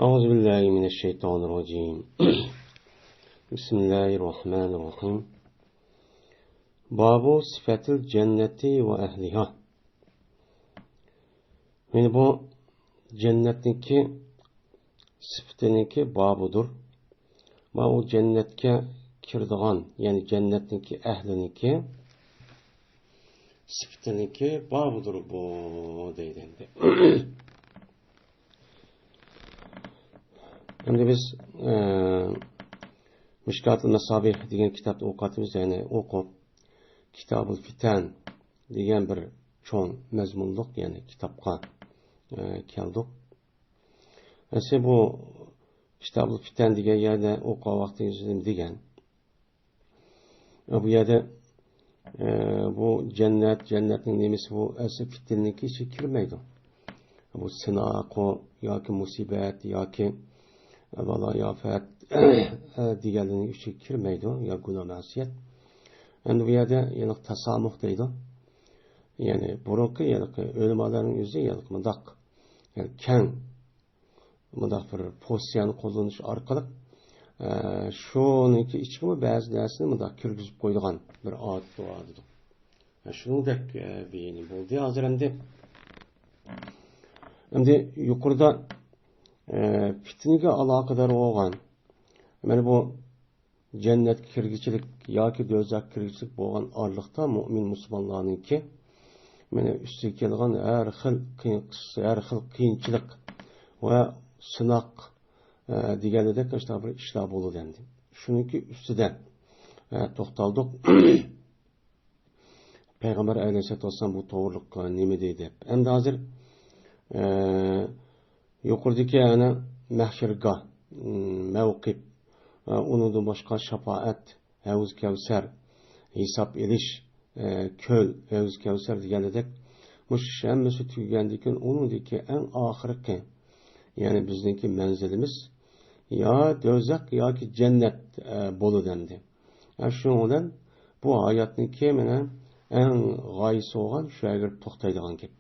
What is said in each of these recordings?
أعوذ بالله من الشيطان الرجيم بسم الله الرحمن الرحيم باب صفة الجنة وأهلها. Yani bu cennetniki sıfatıniki babıdır. Ma o cennetke kirdigan, yani cennetniki ehliniki sıfatıniki babıdır bu deydi. Şimdi biz Mişkat-ı Mesabih degan kitapta o'qiyapmiz, yani o'qib Kitab-ul Fitan degan bir cho'ng mazmunliq, yani kitobga keldik. Aslında bu Kitab-ul Fitan degan yerda o'qigan vaqtingizda degan. Bu yerda bu cennetning nemisi bu asli fitnaniki ichiga kirmaydi. Bu sinoq yoki musibat yoki balo yofat deganlarning ichiga kirmaydi, yo gunoh ma'siyat. Endi bu yerda yana tasamuh deydi. Yani burunqi o'limalarning o'zi mundaq, yani keng mundaq bir pozitsiyani qo'llanish orqali shuniki ichki ba'zi narsani mundaq kirgizib qo'ydigan bir odat bo'ladi. Shuningdek beyni bo'ldi. Hozir endi yuqorida fitnaga aloqador bo'lgan, mana bu jannatga kirgichilik yoki do'zaxga kirgichilik bo'lgan orliqda mo'min musulmonlarningki mana ustiga kelgan har xil qiyinchilik va sinoq deganidek bir ishlar bo'ladi endi. Shuniki ustida to'xtaldik. Payg'ambar alayhissalatu vassalam bu to'g'riliq nima deydi? Endi hozir yuqoridagi ana mahshirga mavqif, undan boshqa shafaat, havuz kavsar, hisob elish, ko'l, havuz kavsar deganidek mush hammasi tugagandan keyin uningdagi eng oxirgi, ya'ni bizningki manzilimiz yo do'zax yoki jannat bo'ladi endi. Shuning bilan bu hayotniki mana eng g'oyasi bo'lgan shu yerga to'xtaydigan gap.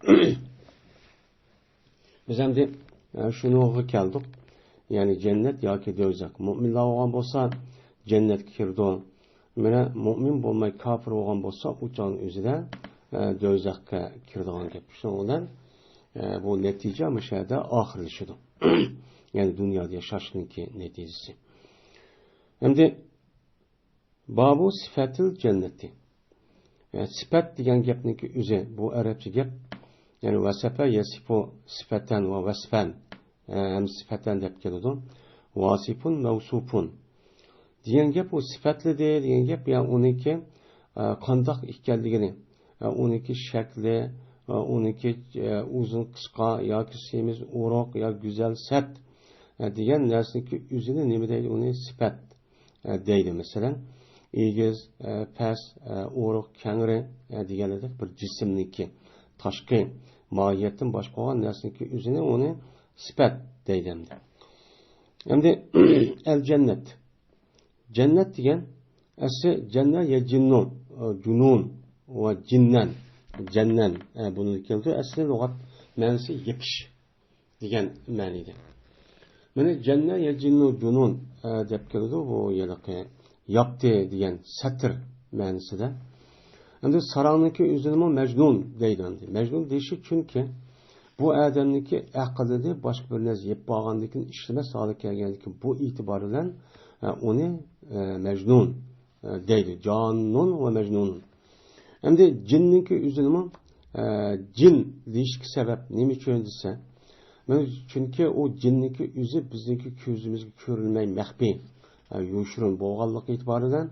Biz endi shunga keldik. Yani cennet yoki do'zax. Mo'minlar bo'lgan bo'lsa jannatga kirdi. Mana mo'min bo'lmay kofir bo'lgan bo'lsa uchoq o'zida do'zaxga kiradigan gap. Shuning bilan bu natija mashada oxirlashadi. Yani dunyoda yashashninki natijasi. Endi babu sifatil cenneti. Yani sifat degan gapniki o'zi bu arabcha gap. Yani vasafa yasifu sifatan va vasfan. Hem sifatan deb keladi. Vasifun mavsufun. Degan gap o sifatli degan gap, yani uniki qandoq ekanligini, uniki shakli, uniki uzun qisqa yoki semiz o'roq yo go'zal sat degan narsaniki o'zini nima deydi? Uni sifat deydi. Masalan, egiz, past, o'roq, kangri deganlarda bir jismniki tashqi mohiyatdan boshqa bo'lgan narsaniki o'zini uni sifat deydi. Endi el cennet. Cennet degan asli cennet ya cinnun, junun va cinnan, cennan bunu keldi. Asli lug'at ma'nosi yepish degan ma'noda. Mana cennet ya cinnun, junun deb keldi. Bu yalaqi yapti degan satr ma'nosida. Endi sarangniki o'zini majnun deydi. Majnun deyishi chunki bu adamniki aqlida boshqa bir narsa yeb bo'lgandan keyin ishlamas holga kelgandan keyin bu e'tibor bilan uni majnun deydi. Jannun va majnun. Endi jinniki o'zini jin deyishga sabab nima uchun desa, chunki u jinniki o'zi bizniki ko'zimizga ko'rilmay maxfiy, yo'shirin bo'lganligi e'tiboridan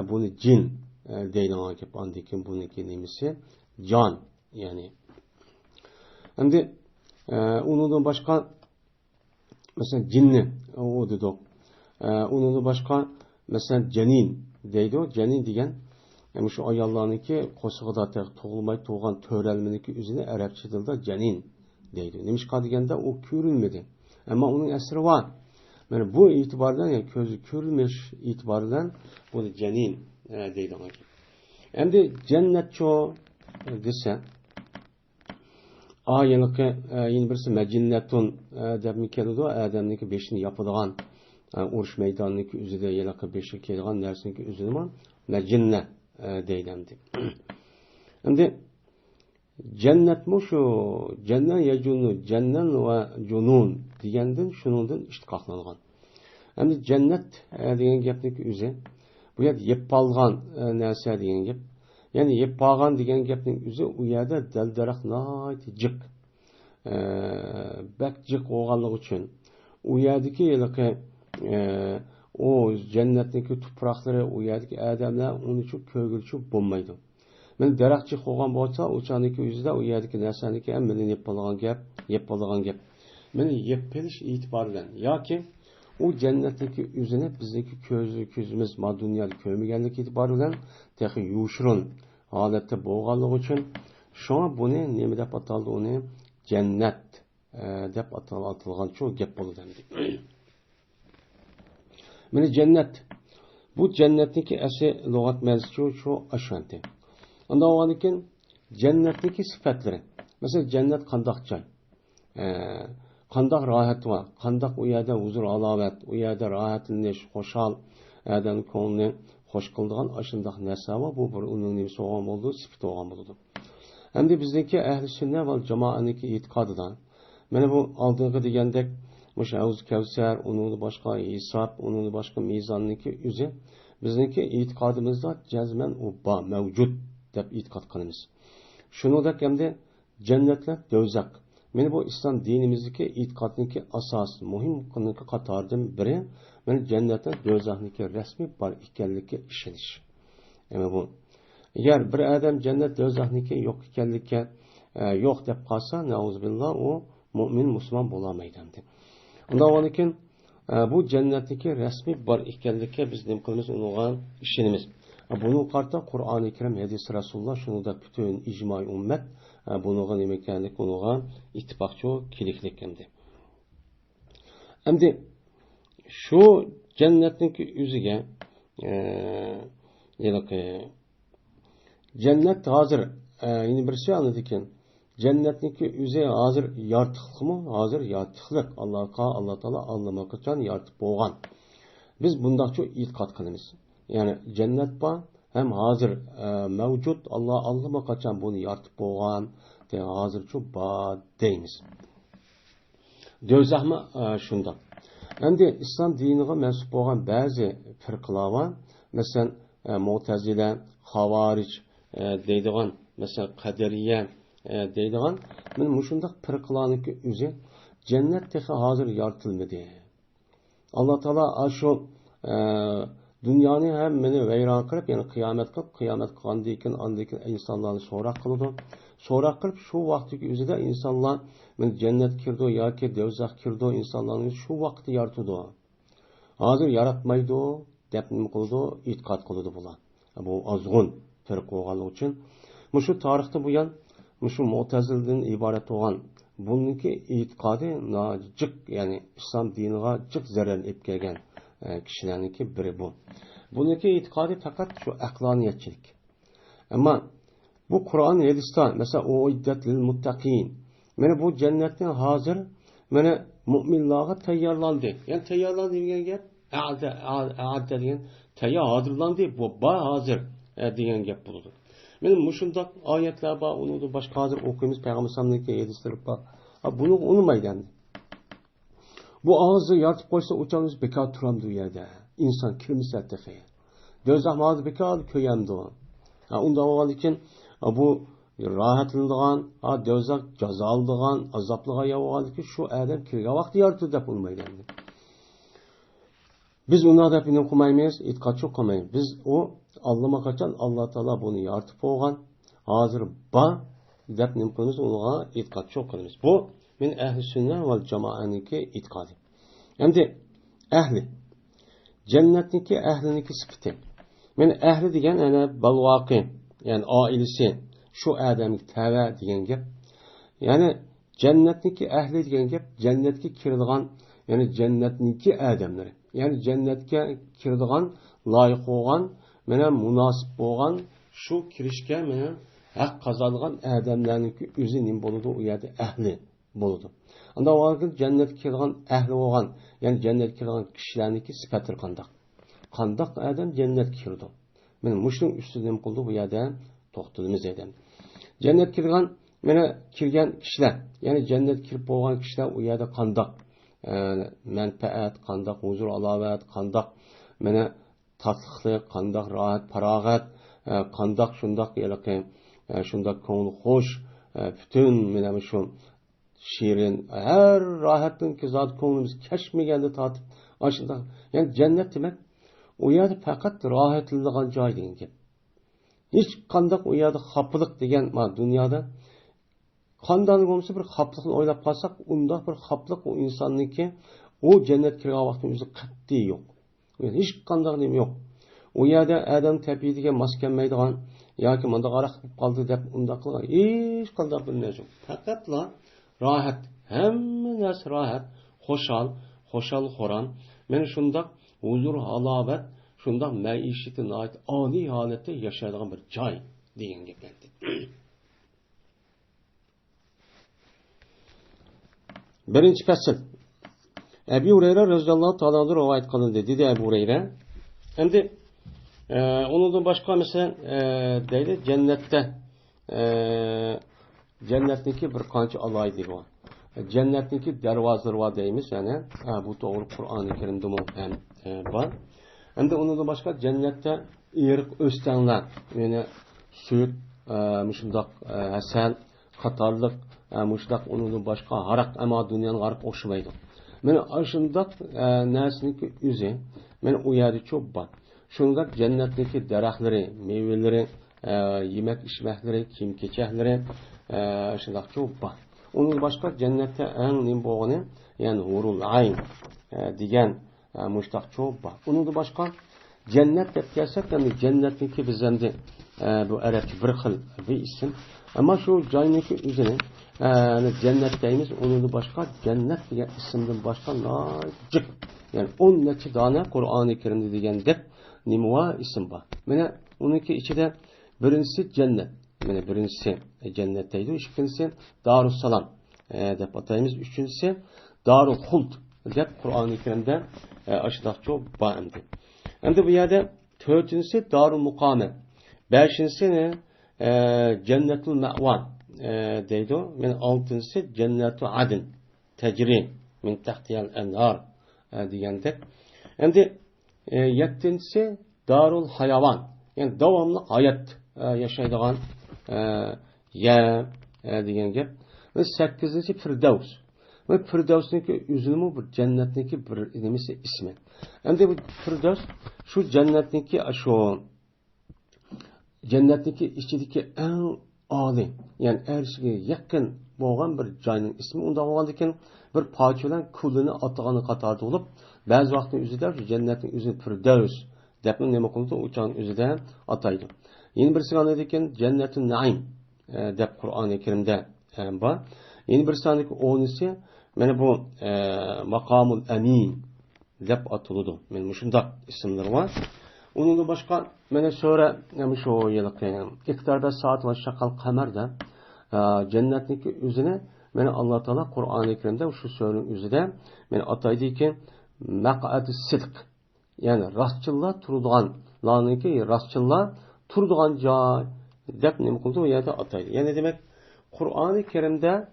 buni jin deydigan gap. Ondan keyin buniki nimasi jon, ya'ni endi undan boshqa mesela jinni o dedik. Undan boshqa mesela janin deydi. Janin degan şu ayollarniki qo'shig'ida tug'ilmay tug'gan to'ralminiki o'zini arabcha tilda janin deydi. Nimishqa deganda u ko'rilmadi. Ammo uning asri bor. Mana bu e'tibordan, yani ko'zi ko'rilmish e'tibordan buni janin deydi. Endi jannatcho desa ayılıqı yine birisi mecinnetun deb mi keladi adamniki beşini yapılan urush maydonidagi o'zida yiliqi beshi kelgan narsaniki o'zini majinna deyiladi. Endi jannatmi shu jannan yajunu jannan va junun degandan shuningdan ishtiqoqlangan. Endi jannat degan gapniki o'zi bu yerda yeb qolgan narsa degan gap. Ya'ni yeb qolgan degan gapning o'zi u yerda dal-daraxt jiq bak jiq bo'lganligi uchun u yerdagi yiliqi o jannatniki tuproqlari u yerdagi odamlar uni uchun ko'gilchi bo'lmaydi. Men daraxtchi qo'ygan bo'lsa, o'shaniki o'zida u yerdagi narsaniki hammani yeb bo'lgan gap. Meni yeb qilish e'tibor bilan yoki u jannatniki o'zini bizniki ko'zimiz ma dunyoda ko'rmaganlik e'tibor bilan texi yushrun holatda bo'lganligi uchun shuna buni nima deb ataldi uni jannat deb atalgan shu gap bo'ldi. Meni jannat bu jannatniki asli lug'at ma'nosi shu ashanti. Ondan oğanıkin cennetdeki sifatları. Mesela cennet kandak çay. Kandak rahat var. Kandak o yerde huzur alavet. O yerde rahatlanish, hoşal. Adam ko'nglini hoş kıldığın aşındak narsa var. Bu bir onun nimesi olan oldu, sifati olan oldu. Hem de bizdeki ehli sünnet ve cemaatniki itikadıdan. Mene bu aldığını degandek Havuz Kevser, onun başka hesap, onun başka mizanniki üzü. Bizdeki itikadımızda cezmen o mevcut deb itiqad qilamiz. Shuningdek hamda jannatlar do'zax. Meni bu islom dinimizdagi itiqodniki asos, muhim qiliniqi qatoridan biri, meni jannatlar do'zaxniki rasmiy bor ekanligiga ishonish. Ama bu agar bir odam jannat do'zaxniki yo'q ekanligiga yo'q deb qolsa, nauzubillah u mu'min musulmon bo'lamaydi. Undan keyin bu jannatniki rasmiy bor ekanligiga biz nima qilamiz? Unga ishonamiz. Bunu qarta Qur'on-i Kerim, hadis Rasulullah şunu da bütün icma-i ümmet bunuğa nima ekanlik, bunuğa ittifoqchi keliklik endi. Endi shu jannatniki o'ziga jannat hozir yine bir şey anladı ekan. Jannatniki o'zi hozir yortiqmi? Hozir yortiqlik. Allah Taala allama qachon yortiq bo'lgan. Biz bundaqcha e'tiqod qilamiz. Yani cennet var hem hazır mevcut Allah'ıma kaçan bunu yaratıp boğan de hazır çok ba deyimiz. Dözahma şunda. Hem de İslam dinine mensup olan bazı fırkılar var. Mesela Mu'tezile, Havariç deydiğen, mesela Kaderiye deydiğen. Ben muşundak fırkılarınki üzü cennetteki hazır yaratılmadı. Allah Teala şu dünyanın hemmini veyran qilib, yani qiyomat qilgandan keyin insonlarni so'roq qiladi. So'roq qilib shu vaqtdagi o'zida insonlar men jannat kirdi yoki do'zax kirdi, insonlarni shu vaqtda yaratdi. Hozir yaratmaydi deb nima qildi? E'tiqod qiladi bular. Bu azg'un firq bo'lganligi uchun shu tarixda bu yan shu Mu'tazildan iborat bo'lgan buniki e'tiqodi nojiq, ya'ni islom diniga jiq zarar olib kelgan kişilerinki biri bu. Bununki itikadi fakat şu aqlaniyatçilik. Ama bu Kur'an hadis'ten mesela o iddetlil muttaqin. Mene bu cennetten hazır mene müminlara tayyarlandı. Yani tayyarlandı diyen gap aadde diyen tayyar hazırlandı. Bu ba hazır diyen gap bulundu. Benim muşundak ayetler var. Onu da başka hazır okuyumuz Peygamber sallallahu hadisleri var. Bunu unutmayın. Bu ağzı yaratıp koysa uçağımız bekar turamdı yerde. İnsan kirmisi tefe. Dözah ağzı bekar köyemdi o. Ondan oğal için bu rahatlıldığan, dözah cazaldığan, azaplığa yavağı ki şu adam kirga vakti yaratı dep olmaydı. Biz ona da binim kumaymayız, itikat çok kumaymayız. Biz o Allah'ıma kaçan Allah Teala bunu yaratıp olgan, hazır ba dep binim koyumuz ona itikat çok kumaymayız. Bu min ehli sünnet ve cemaatniki itikadi. Endi ehli cennetniki ehliniki sıfatı. Men ehli degan ana balvaqi, yani ailesi, şu adamga tava degan gap. Yani cennetniki ehli degan gap cennetga kiradigan, yani cennetniki adamlari. Yani cennetga kiradigan, loyiq bo'lgan, mena munosib bo'lgan, şu kirishga mena haq qazangan odamlarniki o'zi nim bo'ladi, u yerda ahli bo'ladi. Unda o'g'il jannatga kirgan ahli bo'lgan, ya'ni jannatga kirgan kishilarniki sifatlar qandoq? Qandoq odam jannatga kirdi? Mana mushning ustida nim qildi bu yerda to'xtalamiz edim. Jannatga kirgan, mana kirgan kishilar, ya'ni jannatga kirib bo'lgan kishilar u yerda qandoq manfaat, qandoq huzur alovat, qandoq mana tatliqlik, qandoq rohat, farog'at, qandoq shundoq yiliqi, shundoq ko'ngil xush, butun mana shu shirin, har rohatdan zot ko'nglimiz kashmaganda tatib, shundoq. Ya'ni jannat demak u yerda faqat rohatlanadigan joy degan gap. Hech qandoq u yerda xafalık degan dunyoda qandan bo'lsa bir xafalıkni o'ylab qolsak, unda bir xafalık o insonniki o jannat kirgan vaqtda o'zi qat'iy yo'q. Hech qanday nima yo'q. U yerda odam tabiatiga mos kelmaydigan yoki menda qaraq qilib qoldi deb unda qilgan hech qanday bir narsa yo'q. Faqatla rohat, hamma narsa rohat, xo'shal-xo'ram. Men shundoq huzur, halovat, shundoq maishati noit oliy holatda yashaydigan bir joy degan gap endi. Birinchi fasl. Ebu Hureyre radhiyallohu ta'ala rivoyat qilindi, dedi Ebu Hureyre. Endi onundan başka mesela deydi cennetniki bir qancha alaydı var. Cennetniki dervazaları var deyimiz yani bu doğru Kur'an-ı Kerim'de hem var. Hem de onundan başka cennette ırk östenler yani süt, müşundak hasel, katarlık, müşundak onundan başka harak ama dünyanın garip oşumaydı. Meni aşındak nesniki üze, meni uyarı çok var. Şundak cennetdeki daraxtları, meyveleri, yemek içmekleri, kim keçekleri, şundak çok var. Onun başka cennette en nim boğanı, yani hurul ayn diyen müştak çok var. Onun başka cennet dep gelsek, yani cennetdeki bizimde bu Arapça bir xil bir isim. Ama şu cennetdeki üzerine cennetteyimiz, onun başka cennet diye isimden başka nacık. Yani 10 neçe tane Kur'an-ı Kerim'de diyen dep nimva isim var. Mene onunki içinde birincisi cennet. Mene birincisi cennetteydi. İkincisi Darussalam dep atayımız. Üçüncüsü Darul Huld dep Kur'an-ı Kerim'de aşıdak çok var. Hem de bu yerde dördüncüsü Darul Mukame. Beşincisi ne? Cennetul Me'van deydi o. Mene altıncısı Cennetul Adin. Tecri min tahtiyal enhar diyen dep. Hem de yettincisi Darul Hayvan. Yani devamlı hayat yaşaydıgan yer degan gap. Ve 8. Firdevs. Ve Firdevs'niki üzülümü bu cennetniki bir nimesi ismi. Hem de bu Firdevs şu cennetniki şu cennetniki içindeki en âli yani erişige yakın boğan bir joyning ismi. Unda bo'lgandan bir pochalar kulini atagani qatorda bo'lib, ba'zi vaqtda o'zida shu jannatning o'zini Firdevs deb nima qildi, o'chang o'zida ataydi. Yeni birisi qanday ekan Jannatun Naim deb Qur'oni Karimda bor. Yeni bir soniki o'nisi mana bu Maqamul Amin deb atiladi. Men shunday ismlar bor. Onun başka mana sonra şu yılki iktarda saat ve şakal kamerda cennetniki üzerine mana Allah Teala Kur'an-ı Kerim'de şu sözün üzerinde men ataydı ki maq'at-ı sidq yani rastçılığa turduğan laniki rastçılığa turduğan joy deb nima qildi u yerda ataydı. Yani demek Kur'an-ı Kerim'de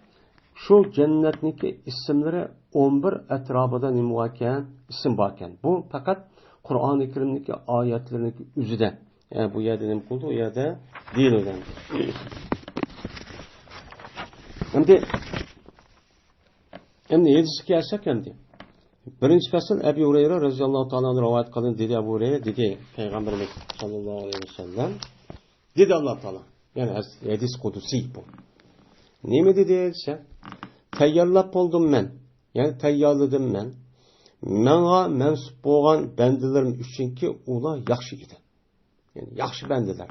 şu cennetniki isimleri 11 etrafında nima varken isim varken bu fakat Kur'an-ı Kerim'deki ayetlerindeki üzüde. Yani bu yerde ne buldu? O yerde değil öyle. Hem de yedisi gelsek hem de. Birinci fasıl Ebu Hureyre radhiyallahu ta'ala rivayet kılın dedi Ebu Hureyre dedi Peygamberimiz sallallahu aleyhi ve sellem dedi Allah Teala. Yani hadis kudusi bu. Ne mi dedi ise teyyarlap oldum ben. Yani teyyarladım ben. Mənə mənsub olan bəndələrim üçünki ular yaxşı idi. Yəni yaxşı bəndələr.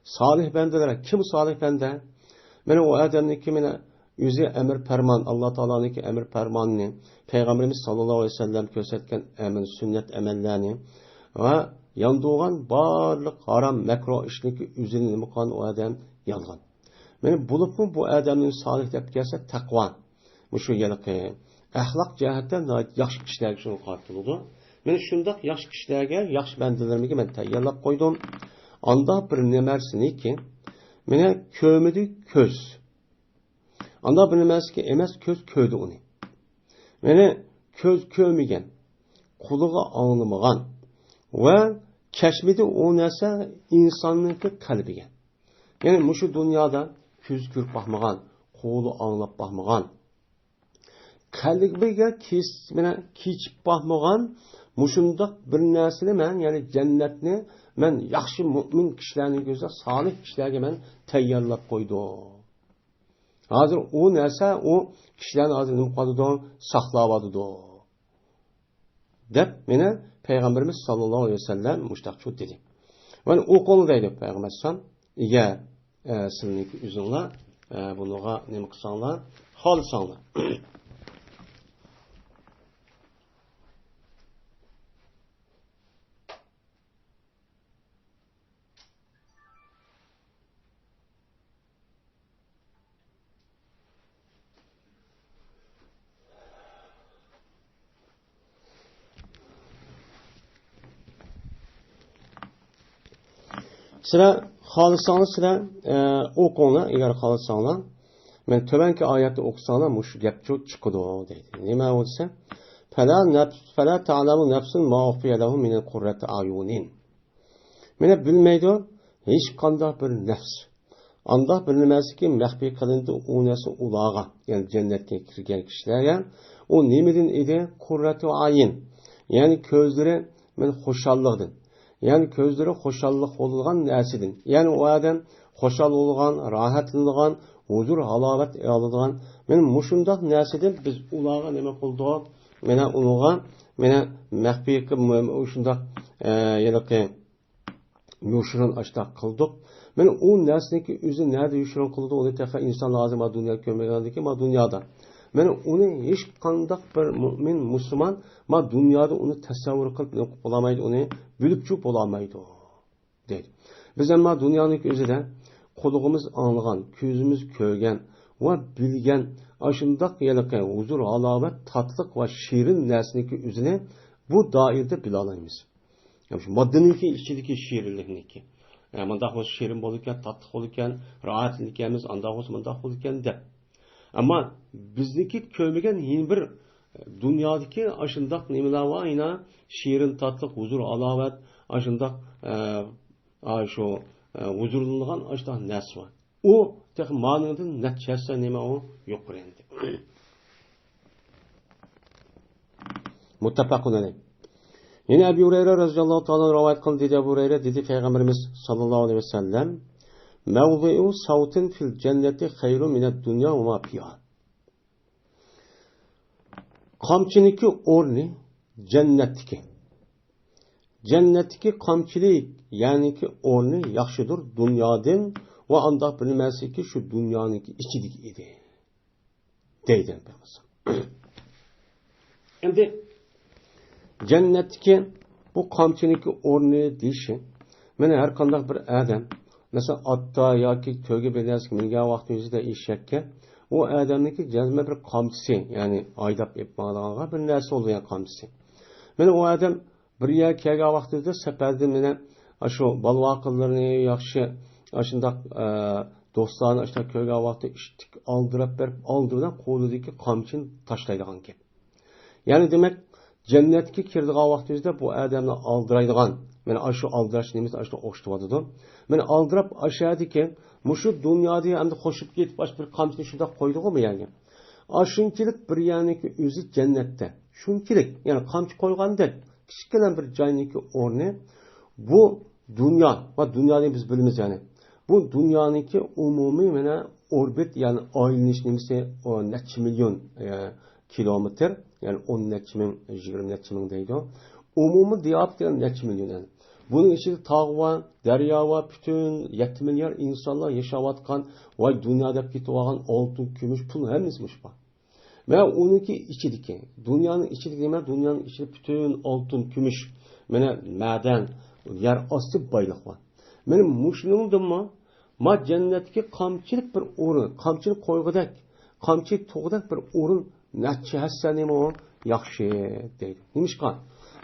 Salih bəndələr. Kim salih bəndə? Mənə o adamniki mənə özü əmr fərman, Allah Taala'nınki əmr fərmanını, Peyğəmbərimiz sallallahu əleyhi və səlləm göstərən əmr, sünnət əməllərini və yandığan barlıq haram, məkruh işniki üzünü müqan o adam yalğan. Meni bulupmu bu adamning solih deb kelsa taqvo. Mushu yana axloq jihatdan yaxshi kishilarga shuni qartiladi. Men shundoq yaxshi kishilarga, yaxshi bandalarga men tayyorlab qo'ydim. Anda bir nemarsiniki, meni ko'midi ko'z. Anda bir nemarsiniki emas ko'z ko'di uni. Meni ko'z ko'migan, quliga anglamagan va kashmidi o narsa insonniki qalbiga. Ya'ni mushu dunyoda ko'z ko'rib baxmagan, qo'li anglab baxmagan, qalbiga kechib baxmagan mushundoq bir narsani men, ya'ni jannatni men yaxshi mo'min kishilarning ko'zida solih kishilarga men tayyorlab qo'ydim. Hozir o narsa o kishilarni hozir nima qiladi, saqlab oladi. Deb meni Peygamberimiz sallallohu alayhi vasallam mushtaqchu dedi. Mana o qo'lda deydi Peygamber sallam, "İga sizniki o'zinglar bunuga nima qilsanglar, xolisanglar." Sizlar xolisanglar, sizlar o'qinglar, agar xolisanglar, men to'banki oyatni o'qisanglar, mush gap chiqadi deydi. Nima bo'lsa? Fala ta'lamu nafsun ma ukhfiya lahum min qurrati ayunin. Meni bilmaydi hech qanday bir nafs. Anda bir nimasiki maxfiy qilindi u narsa ularga, ya'ni jannatga kirgan kishilarga, u nimadan edi? Qurratu ayin. Ya'ni ko'zlari men xushallikdan. Yani ko'zlari xushallik bo'lgan narsadan. Yani o adam xushal bo'lgan, rohatlangan, huzur, halovat oladigan. Men mushundoq narsadan biz ularga nima qildik? Mena ularga mena maxfiy qilib shundoq ya'ni yushirin ashtaq qildik. Men u narsaniki o'zi nerede yushirin qildi? Uni taqa inson lozim a dunyoga ko'magandiki, ma dunyoda. Men uni hech qanday bir mu'min, musulmon ma dunyoda uni tasavvur qilib olamaydi, uni bilibchi olamaydi deydi. Biz amma dunyoning o'zida qo'lig'imiz anglagan, ko'zimiz ko'rgan va bilgan ashundoq yalaqay huzur, halovat, tatliq va shirin narsaniki o'zini bu doirada bila olamiz. Shu moddaniki ichidagi shirinlikniki. Mundaq bo'lsa shirin bo'lar ekan, tatliq bo'lar ekan, rohatlikamiz andaq bo'lsa mundaq bo'lar ekan deb. Ama bizdeki kömegen yeni bir dünyadaki aşındak nimeler var yine şiirin tatlık huzur alavet aşındak şu huzurluğun aşındak nes var. O tek manının neticesi nime o yok rendi. Muttafakun aleyh. Yine Ebu Hureyre radıyallahu ta'ala rivayet kıldı dedi Ebu Hureyre dedi Peygamberimiz sallallahu aleyhi ve sellem mevzi'u savtin fil cenneti hayru mined dünya ve ma fiha. Kamçıniki orni cennetki. Cennetki kamçilik yani ki orni yaxşıdır dünyadan ve anda bilmesi ki şu dünyanın içidik idi. Deyden bilmesi. Şimdi cennetki bu kamçıniki orni deyişi. Mene her kandak bir adam mesela atta ya ki köyge belirsiz minga vakti yüzde işekke o adamdaki cezme bir kamçısı yani aydap yapmalarına bir nersi oluyor kamçısı. Mene o adam bir yer köyge vakti yüzde seperde mene şu balvakıllarını yakşı aşındak dostlarını aşındak köyge vakti iştik aldırıp verip aldırıdan koludaki kamçını taşlaydıgan ki. Yani demek cennetki kirdiği vakti yüzde bu adamla aldıraydıgan. Men aşı aldıraş nemiz aşı oştuvadıdı. Men aldırıp aşağıdaki muşu dünyada endi hoşup ketip baş bir kamçını şunda koyduğu mu yani? Aşınkilik bir yani ki özü cennette. Şunkilik yani kamçı koygan değil. Küçükten bir cennetki orne bu dünya ve dünyayı biz bilimiz yani. Bu dünyanınki umumi mena orbit yani aylanish nemisi o neçe milyon kilometre yani 10 neçe min 20 neçe min deydi. Umumi diyabet neçe milyon yani. Bunun içinde tağ var, derya var, bütün 7 milyar insanlar yaşavatkan vay dünyada kitvagan altın, gümüş, pul hemizmiş var. Ve onunki içideki, dünyanın içideki demek dünyanın içinde bütün altın, gümüş, maden, yer astı baylık var. Benim muşnumda mı Ma cennetki kamçılık bir o'rin, kamçılık qo'yg'idek, kamçılık to'g'dak bir o'rin necha hassanimi o yaxshi deydi. Nimishqa?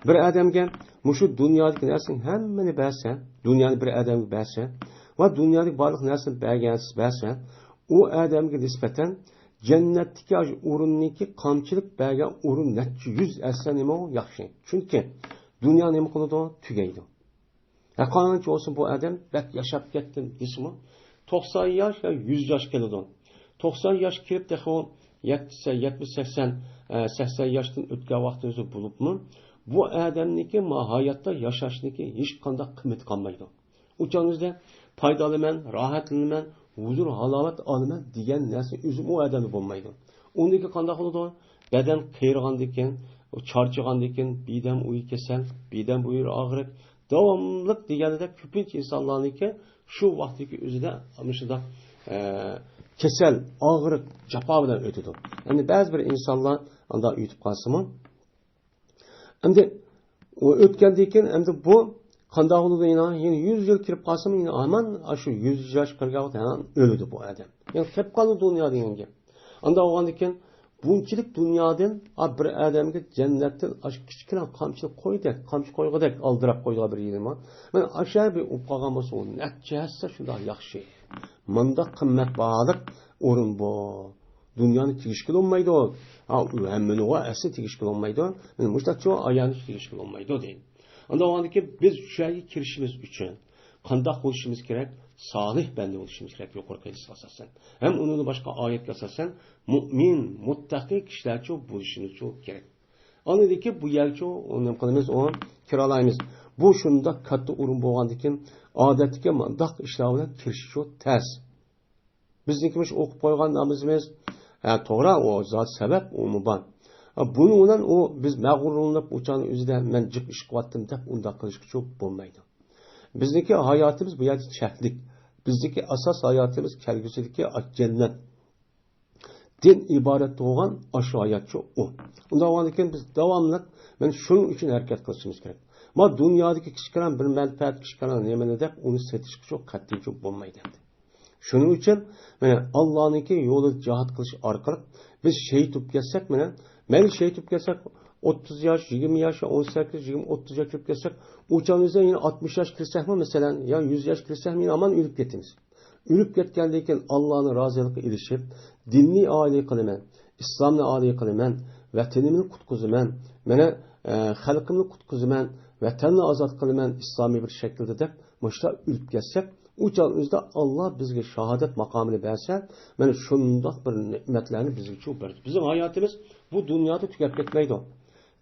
Bir odamga mushu dunyodagi narsani hammani bersa, dunyoni bir odamga bersa va dunyodagi barliq narsani bergansiz bersa, u odamga nisbatan jannatdagi o'rinniki kamçılık bergan o'rin necha yuz hassanimi o yaxshi. Chunki dunyo nima qiladi? Tugaydi. Qancha olsun bu adam bak yaşap ketdim desimi 90 yaş ya 100 yaş keladi. 90 yaş kirib texo 70 80 yaşdan o'tgan vaqtingiz bo'libmi? Bu odamniki hayotda yashashniki hech qanday qiymat qolmaydi. O'changizda foydalaman, rohatlanaman, huzur, halovat olaman degan narsa o'zi u odamda bo'lmaydi. Uniki qanday qiladi? Badan qiyirgandan keyin, charchagandan keyin bedam uyi kasal, bedam uyi og'riq davomliq deganida ko'pincha insonlarniki shu vaqtdagi o'zida shunda kasal, og'riq, jafo bilan o'tadi. Endi ba'zi bir insonlar unda yutib qolsa-mu, endi o'tgandan keyin endi bu qanday bo'ladi? Yana 100 yil kirib qolsa-mu, aman shu 100 yosh kirgan vaqtda o'ladi bu odam. Yani hep qoldi dunyo degan gap. Unda olgandan keyin bunchilik dunyodan bir odamga jannatdan kichkina qamchilik qo'ydi, qamchi qo'yg'idek aldirab qo'ydilar bir yilmi. Men ashar bir o'p qolgan bo'lsa, u natijasi shunday yaxshi. Munda qimmat baliq o'rin bu. Dunyoni tegishli olmaydi. Hammani va asli tegishli olmaydi. Men mushtacho ayani tegishli olmaydi deydi. Unda olgandan biz shu yerga kirishimiz uchun qanday qilishimiz kerak? Salih bende oluşumuz gerek yukarı kayıtsız asasen. Hem onun başka ayetler asasen mümin, muttaki kişiler çok buluşumuz çok gerek. Anladaki bu yer çok onun kalımız o kiralayımız. Bu şunda katı urun boğandıkken adetki mandak işlerine kirişi çok ters. Bizdekimiş okup koygan namazımız doğru o zat sebep o muban. Bunu olan o biz mağrurlanıp uçağın üzerinde ben cık iş kıvattım deyip onda kılışkı çok bulmaydı. Bizdeki hayatımız bu yerde çeklik. Bizdeki asas hayatımız kelgüsüdeki cennet. Din ibaret olan aşı hayatçı o. Ondan sonra biz devamlı şunun için hareket kılışımız gerek. Ama dünyadaki kişilerin bir menfaat kişilerin yemin edip onu setişki çok katli çok bulmaydı. Şunun için Allah'ınki yolu cihat kılış arkalık biz şehit olup gelsek ben şehit olup gelsek 30 yaş, 20 yaş, 18, 20, 30 yaş kirip gelsek, uçağınızda yine 60 yaş kirsek mi mesela, ya 100 yaş kirsek mi yine aman ölüp getiniz. Ölüp getkendeyken Allah'ın razılıkla ilişip, dinli âli kılımen, İslam'la âli kılımen, vatanımını kutkuzumen, halkımını kutkuzumen, vatanını azat kılımen İslami bir şekilde de, muşta ölüp gelsek, uçağınızda Allah bizge şehadet makamını verse, şundak bir nimetlerini bizge çok verir. Bizim hayatımız bu dünyada tükep ketmeydi o.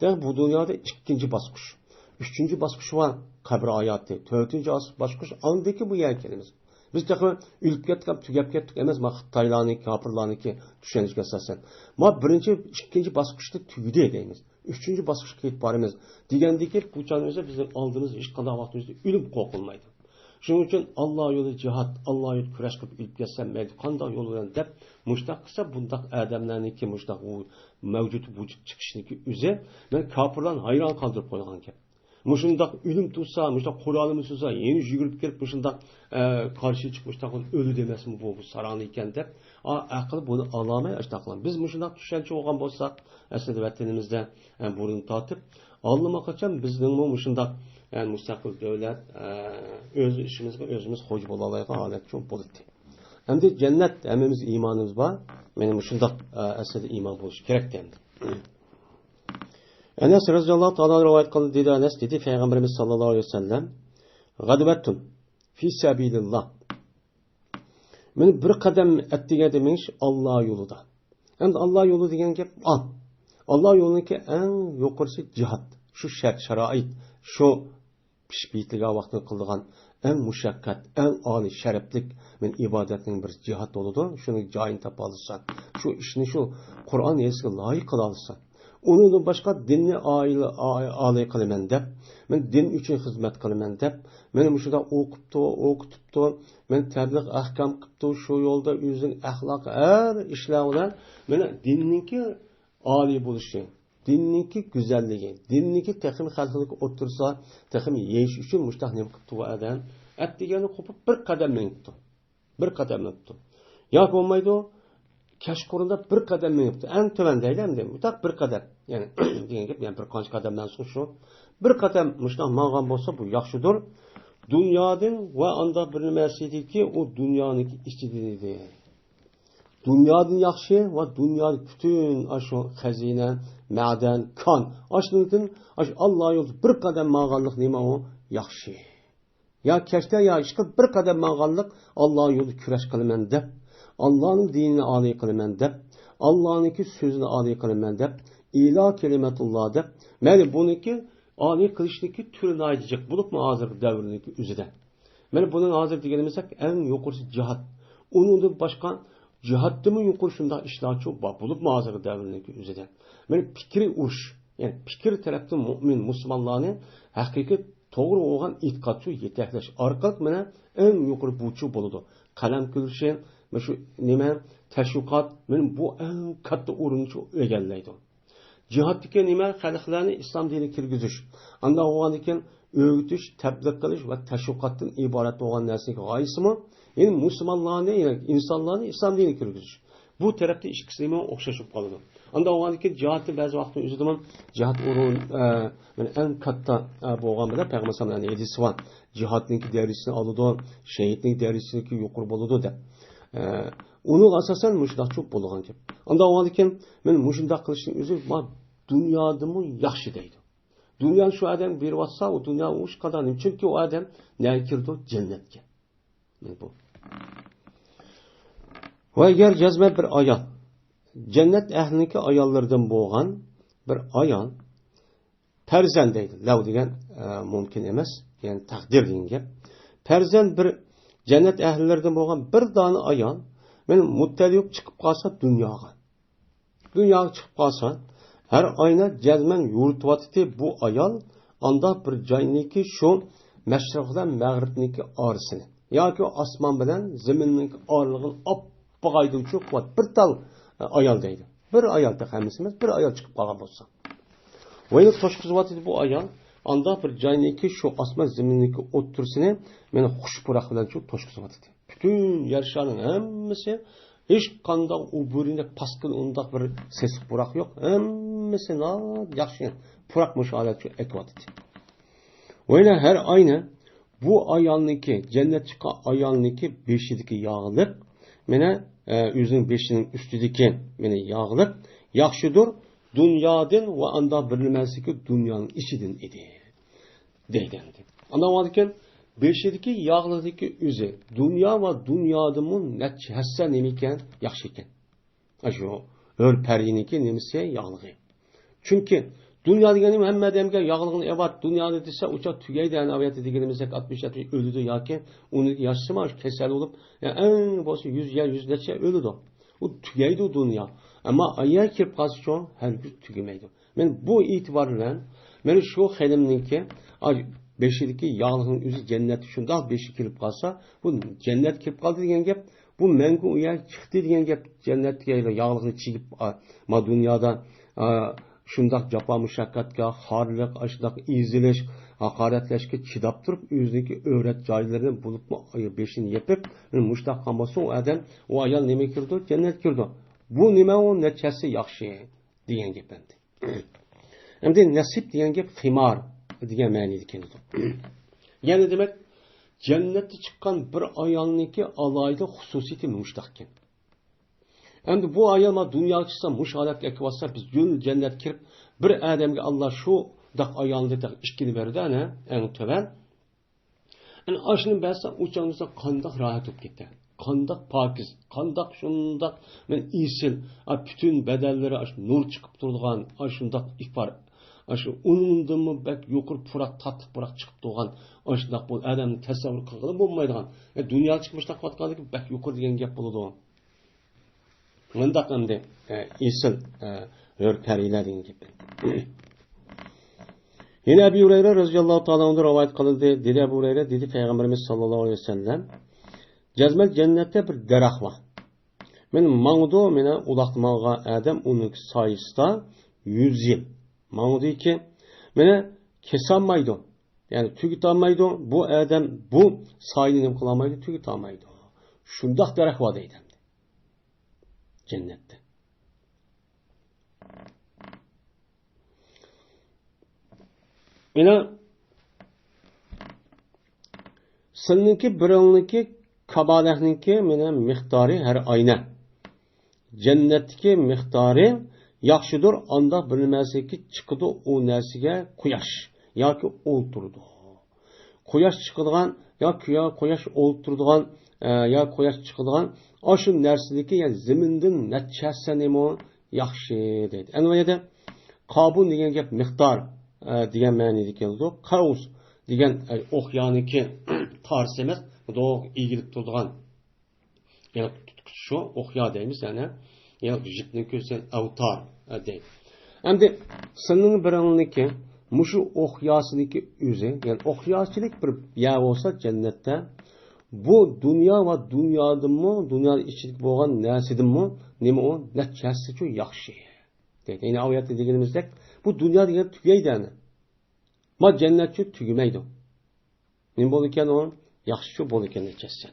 Demek bu dünyada ikinci baskuş. Üçüncü baskuş var kabir hayatı. Dördüncü baskuş andaki bu yelkenimiz. Biz de ülüp kettik, tükep kettik. Emez ma Xitaylarniki, kapırlarniki düşünecek esasen. Ma birinci, ikinci baskuçta tüyüdü edeyimiz. Üçüncü baskuçta itbarimiz. Digendeki bu canımıza bizim aldığımız iş kadar vaktimizde ölüm korkulmaydı. Şunun için Allah yolu cihat, Allah yolu küreş kılıp ilip geçsem kanday yolu dep muştak kısa bundak adamlarniki muştak o mevcut vücut çıkışındaki üze ben kapırlan hayran kaldırıp koygan ki. Muşundak ölüm tutsa, muştak Kur'an'ımı tutsa, yeni yürüp gelip muşundak karşı çıkmıştak ölü demez mi bu saranı iken de akıl bunu alamayı açtaklan. Biz muşundak düşençi olgan bolsak aslında vatanimizde burun tatıp Allah'ıma kaçan bizden muşundak yani müstakil devlet öz işimizde özümüz hoş bolalayıqı halet çok bolup. Hem de cennet hemimiz imanımız var. Benim şundak aslında iman buluş gerek dendi. Enes radıyallahu ta'ala rivayet kıldı dedi Enes dedi Peygamberimiz sallallahu aleyhi ve sellem gadvetun fi sabilillah. Men bir kadem ettiğe demiş Allah yolunda. Hem de Allah yolu degen gap Allah yolundaki en yukarısı cihat. Şu şart şerait şu pişbiyetliğe vaxtını kıldığan en muşakkat, en âli, şereflik men ibadetinin bir cihat oludu. Şunu cayın tap alırsan, şu işini şu Kur'an yazısı layık kıl alırsan, onun başka dinli âli kılımen dep, men din için hizmet kılımen dep, men şurada okutuptu, men tebliğ ahkam kıptı, şu yolda yüzün ahlak her işlerle men dinninki âli buluşu. Dinninki güzelliği, dinninki texim halkılık otursa, texim yeyiş üçün müştah nem kıptı o adam, etdigeni kopup bir kadem men kıptı. Bir qadam öptü. Ya olmaydı o. Kashqurunda bir qadam minibdi. Eng tövəndəydi endi. Mütaq bir qadam. Yani degan gap, yani bir qancha qadamdan so'ng shu. Bir qadam mushtaq mang'an bo'lsa bu yaxshidir. Dunyodan va anda bir nimasi ediki, o dunyoniki ichida edi. Dunyodan yaxshi va dunyodagi butun shu xazina, ma'dan, kon. Ashundan Alloh yo'lida bir qadam mang'anlik nima o? Yaxshi. Ya kashda ya ishqi bir qadam mang'anlik Alloh yo'lida kurash qilaman deb, Allah'ın dinini âli kılmen deb, Allah'ınki sözünü âli kılmen deb, ila kelimetullah deb, meni buniki âli kılıştaki türünü ayıcık bulup mu hazır devrindeki üzüde. Meni bunun hazır diyelimizsek en yukarısı cihat. Onun başka cihattı mı yukarı şunda işler çok bulup mu hazır devrindeki üzüde. Meni fikri uş, yani fikir tarafta mümin, Müslümanların hakiki doğru olan itikatçı yetekleş. Arkalık mene en yukarı buçu buludu. Kalem kılışı, şu nima tashviqot men bu eng katta o'rinni egallaydi. Jihaddagi nima xalqlarni islom diniga kirgizish, anda bo'lgandan keyin o'rgatish, tabliq qilish va tashviqotdan iborat bo'lgan narsaga g'oyasimi? Ya'ni musulmonlarni, insonlarni islom diniga kirgizish. Bu tarafda ikkisi nima o'xshashib qoladi. Anda bo'lgandan keyin jihodni ba'zi vaqtda o'zida jihod o'rin men eng katta bo'lgan bilan payg'ambar sallallohu alayhi vasallam jihodning derisini oladi, shahidning derisini yuqori bo'ladi deb. Onun asasen müşdak çok buluğan ki. Anda o halde ben müşdak kılışın özü ma dünyada mı yaxşı deydi. Dünya şu adam bir vatsa o dünya uç kadarım. Çünkü o adam ne kirdi cennetke. Bu. Ve eğer cezme bir ayal. Cennet ehlindeki ayallardan boğan bir ayal perzendeydi. Lav degen mümkün emez. Yani takdir deyince. Perzen bir cennet ehlilerden boğan bir tane ayal men muttaliq chiqib qolsa dunyoga. Dunyoga chiqib qolsa har oyna jazman yurityapti bu ayol anda bir joyniki shu mashriq bilan mag'ribniki orasini yoki osmon bilan zaminniki oralig'ini oppoq aydin cho'qib bir tal ayol deydi. Bir ayolda hammasi emas, bir ayol chiqib qolgan bo'lsa. Voyni toshqizyapti bu ayol anda bir joyniki shu osmon zaminniki o'ttirsini meni xushpuroq bilan shu toshqizyapti. Bütün yarışanın hemmisi hiç kanda uburinde paskın undak bir seslik burak yok. Hemmisi yaxşı burak müşahadatçı ekvatit. Öyle her aynı bu ayalniki cennet çıkan ayalniki beşideki yağlık mene yüzün beşinin üstüdeki mene yağlık yaxşıdır dünyadan ve anda bilinmezdi ki dünyanın içidin idi. Deydendi. Anlamadıkken beşideki yağlıdaki üzü dünya ve dünyadımın neçhesse nemiken yaxşıken. Şu örperiyiniki nemisiye yağlığı. Çünkü dünya degenim hem medemge yağlığını evat dünyada dese uçak tügeydi yani aviyatı degenimizdeki 60-70 ölüdü ya ki onu yaşsı mı kesel olup yani en bosu 100 ya 100 neçe ölüdü. O tügeydi o dünya. Ama ayağa kirip kalsı şu her gün tügemeydi. Ben bu itibarla ben şu xelimninki beşideki yağlığın üzü cennet şundan beşi kirip kalsa bu cennet kirip kaldı diyen gep bu mengu uya çıktı diyen gep cennet yağlığını çekip ma dünyada şundak capa müşakkatka harlık aşıdak iziliş hakaretleşke çidap durup yüzdeki öğret cahillerini bulup beşini yapıp müştak kalması o adam o ayal neme kirdi cennet kirdi bu neme o neçesi yakşı diyen gep endi. Hem de nasip diyen gep himar diye ma'nida keldi. Yani demek cennette çıkan bir ayalniki alayda hususiyeti müştakkin. Endi bu ayalma dünya çıksa müşahadat ekvasa biz yön cennet kirip bir adamga Allah şu dak ayalını da işkini verdi ana en töven. Yani aşının basa uçağınızda kandak rahat olup gitti. Kandak pakiz, kandak şundak men isil, bütün bedelleri nur çıkıp durduğan aşındak ifar aşı unundan mı bek yukur purak tatlı purak çıkıp doğan aşındak bu adamın tasavvur kılgılı bulmaydıgan. Dünya çıkmışta katkadı ki bek yukur diyen gap buludu. Mındak hem de isil hörkeriler diyen gibi. Yine Ebu Hureyre radıyallahu ta'ala onda rivayet kılındı. Dedi Ebu Hureyre dedi Peygamberimiz sallallahu aleyhi ve sellem cezmel cennette bir derak var. Men mağdu mene ulaqmağa adam onun sayısında 100 yıl. Mağdu ki mene kesanmaydı. Yani tügütanmaydı. Bu adam bu sayını kılamaydı tügütanmaydı. Şundaq daraxt var deydi. Cennette. Yine sizniki biringniki kabadahninki mene miqdori her ayna. Cennetdeki miqdori yaxshidir, anda bilmasiki chiqidi u narsaga quyosh yoki o'ltirdi. Quyosh chiqadigan yoki quyosh o'ltiradigan yo quyosh chiqadigan o'sha narsadagi yani zamindan natchasini yaxshi deydi. Ana bu yerda qabun degan gap miqdor degan ma'noda keldi. Qaus degan o'qyoniki tarsi emas, bu egilib turadigan. Yani şu o'qyo deymiz, yani yani jipni ko'rsan avtar deydi. Endi sening biringniki mushu o'qyosiniki o'zi, yani o'qyochilik bir ya bo'lsa jannatda bu dunyo va dunyodimi, dunyo ichida bo'lgan narsadimi, nima u natchasi chu yaxshi deydi. Ya'ni oyatda deganimizdek, bu dunyo degan tugaydi ana. Ma jannatchi tugamaydi. Nima bo'lar ekan u? Yaxshi chu bo'lar ekan natchasi.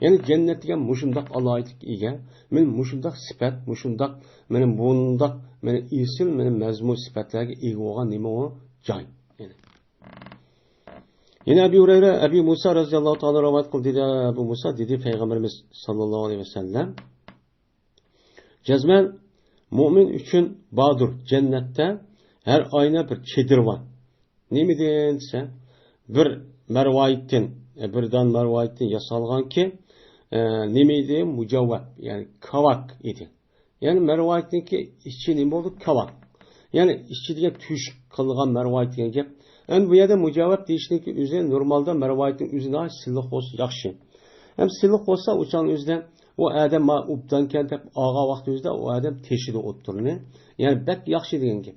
Yani cennet degan mushundaq aloyitlik ega, men mushundaq sifat, mushundaq mening bundaq, mening isil, mening mazmun sifatlarga ega bo'lgan nima u? Joy. Yine Ebu Hureyre, Ebu Musa radhiyallohu ta'ala rivoyat qildi dedi, Ebu Musa dedi Peygamberimiz sallallohu alayhi vasallam. Cezmen mu'min üçün badur cennette her ayna bir çedir var. Nemi deyinse bir mervayettin, birden mervayettin yasalgan ki nemeydi mucavvab yani kavak idi. Yani mervayettin ki işçi nemi oldu kavak. Yani işçi diye tüş kılgan mervayettin gap. Yani bu yerde mucavvab deyişinin ki üzerine normalde mervayettin üzerine sillik olsa yakşı. Hem sillik olsa uçan üzerine o adam ma ubdan kentep ağa vakti üzerinde o adam teşhidi oturunu. Yani bek yakşı diyen gibi.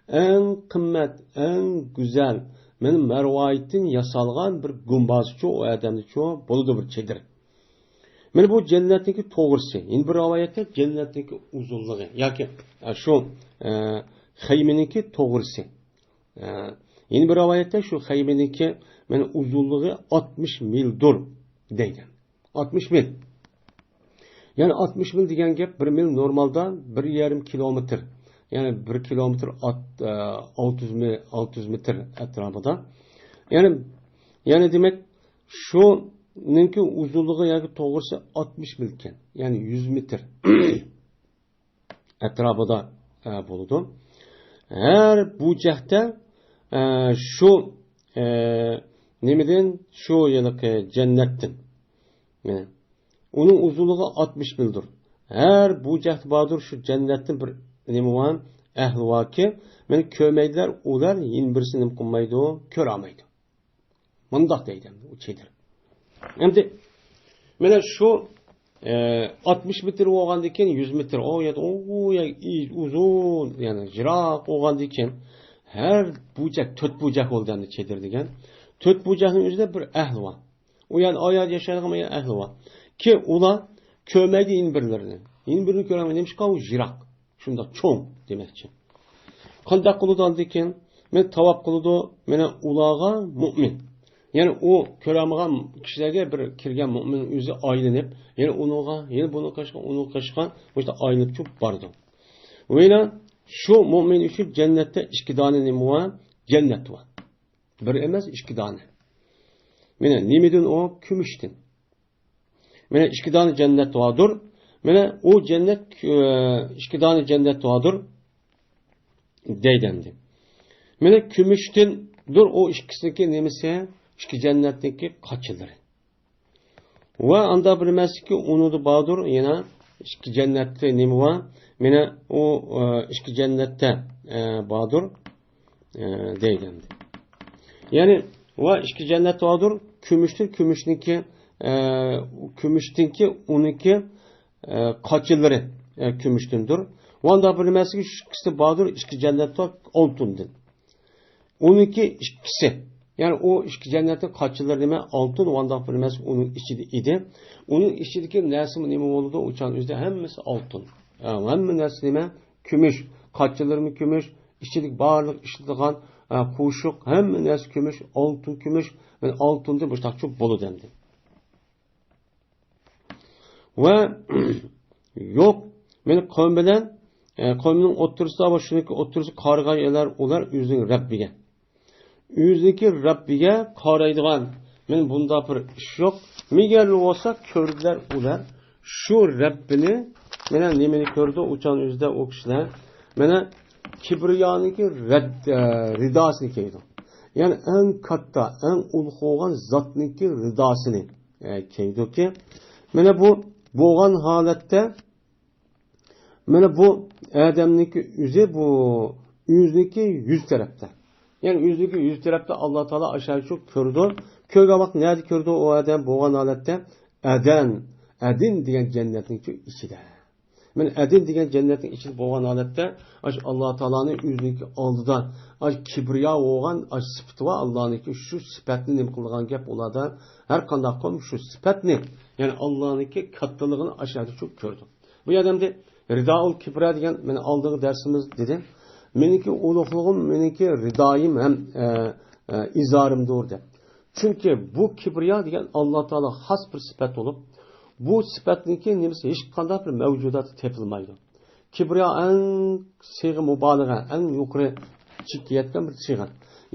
En kımmet, en güzel benim mervayetin yasalgan bir gumbazçı o adamdı çoğu boludu bir çedir. Men bu cennetteki toğırsı. Yani bir rivayette cennetteki uzunluğu. Yani şu haymeninki toğırsı. Yani bir rivayette şu haymeninki uzunluğu 60 mildir deydi. 60 mil. Yani 60 mil diyen gap 1 mil normalde 1,5 kilometre. Yani 1 kilometre 600 metre etrafında. Yani demek şu ninki uzunluğu yani doğrusu 60 milken. Yani 100 metre etrafında bulundu. Her bucakta şu nemeden şu yani cennetten. Yani onun uzunluğu 60 mildir. Her bucak vardır şu cennetten bir nemi var? Ehli var ki men kömeydiler ular yin birisini qilmaydi, ko'ramaydi. Mundaq deydi u chedir. Endi mana shu 60 metr bo'lgandan keyin 100 metr o ya uzun yani jiroq bo'lgandan keyin har bucak 4 bucak bo'lganda chedir degan. 4 bucakning o'zida bir ahli var. O yani oyat yashaydigan ahli var. Ki ular ko'maydi yin birlarini. Yin birini ko'ramaydi demiş ki o jiroq. Şunda çoğun demekçi. Qanday qılıdı aldıkken, men tavap qılıdı, mene ulağa mümin. Yani o köramagan kişilerge bir kirgen mümin özü aylanıp, yani onuğa, yani bunu kaşkan, onu kaşkan, bu işte aylanıp çok bardı. Öyle şu mümin üçün cennette iki tane nemi var, cennet var. Bir emez iki tane. Mene nemedin o kümüştin. Mene iki tane cennet vardır. Mene o cennet iki tane cennet vardır deydendi. Mene kümüşten dur o ikisindeki nemisi iki cennetteki kaçıları. Ve anda bilmez ki onu da bağdır yine iki cennette nemi var. Mene o iki cennette bağdır deydendi. Yani ve iki cennet vardır kümüşteki onunki kaçıları kümüştündür. Vanda bilmesi ki şu ikisi bağdır, iki cennet var, altındır. Onunki ikisi. Yani o iki cennetin kaçıları deme altın, vanda bilmesi onun içi idi. Onun içindeki nesimi nemi oldu, uçan üzde hemmesi altın. Yani hemme nesimi deme kümüş, kaçıları mı kümüş, içilik bağırlık, işlediğin kuşuk, hemme nesimi kümüş, altın kümüş, yani altındır, bu çok bolu dendi. va yo'q meni qavm bilan qavmning o'ttirisida va shuniki o'ttirisi qarg'aylar ular o'zining Rabbiga. O'ziniki Rabbiga qaraydigan men bunda bir ish yo'q. Megar bo'lsa ko'rdilar ular shu Rabbini mana nimani ko'rdi o'chan o'zida o kishilar mana kibriyoniki ridosini keldi. Yani en katta, en ulug' bo'lgan zotniki ridosini keldiki, mana bu bo'lgan holatda mana bu odamniki o'zi bu o'zniki yuz tarafda. Yani o'zniki yuz tarafda Alloh taolo aşağı şu ko'rdi. Ko'rgan vaqt nerede ko'rdi o odam bo'lgan holatda? Adin degan jannatning ichida. Men adin degan jannatning ichida bo'lgan holatda Alloh taoloning o'zniki oldida kibriyo bo'lgan sifati va Allohniki shu sifatni nima qilgan gap ularda har qanday qilib shu sifatni ya'ni Allohniki kattaligini aşağıda çok ko'rdi. Bu odamda ridoul kibra degan men oldingi darsimiz dedim. Meniki ulug'lig'im, meniki ridoyim ham izorimdir deb. Çünkü bu kibriya degan Alloh taolo xos bir sifat bo'lib, bu sifatniki nimasi hech qanday bir mavjudot tepilmaydi. Kibriya en sig'i mubolag'a, en yuqori chiqayotgan bir sig'i.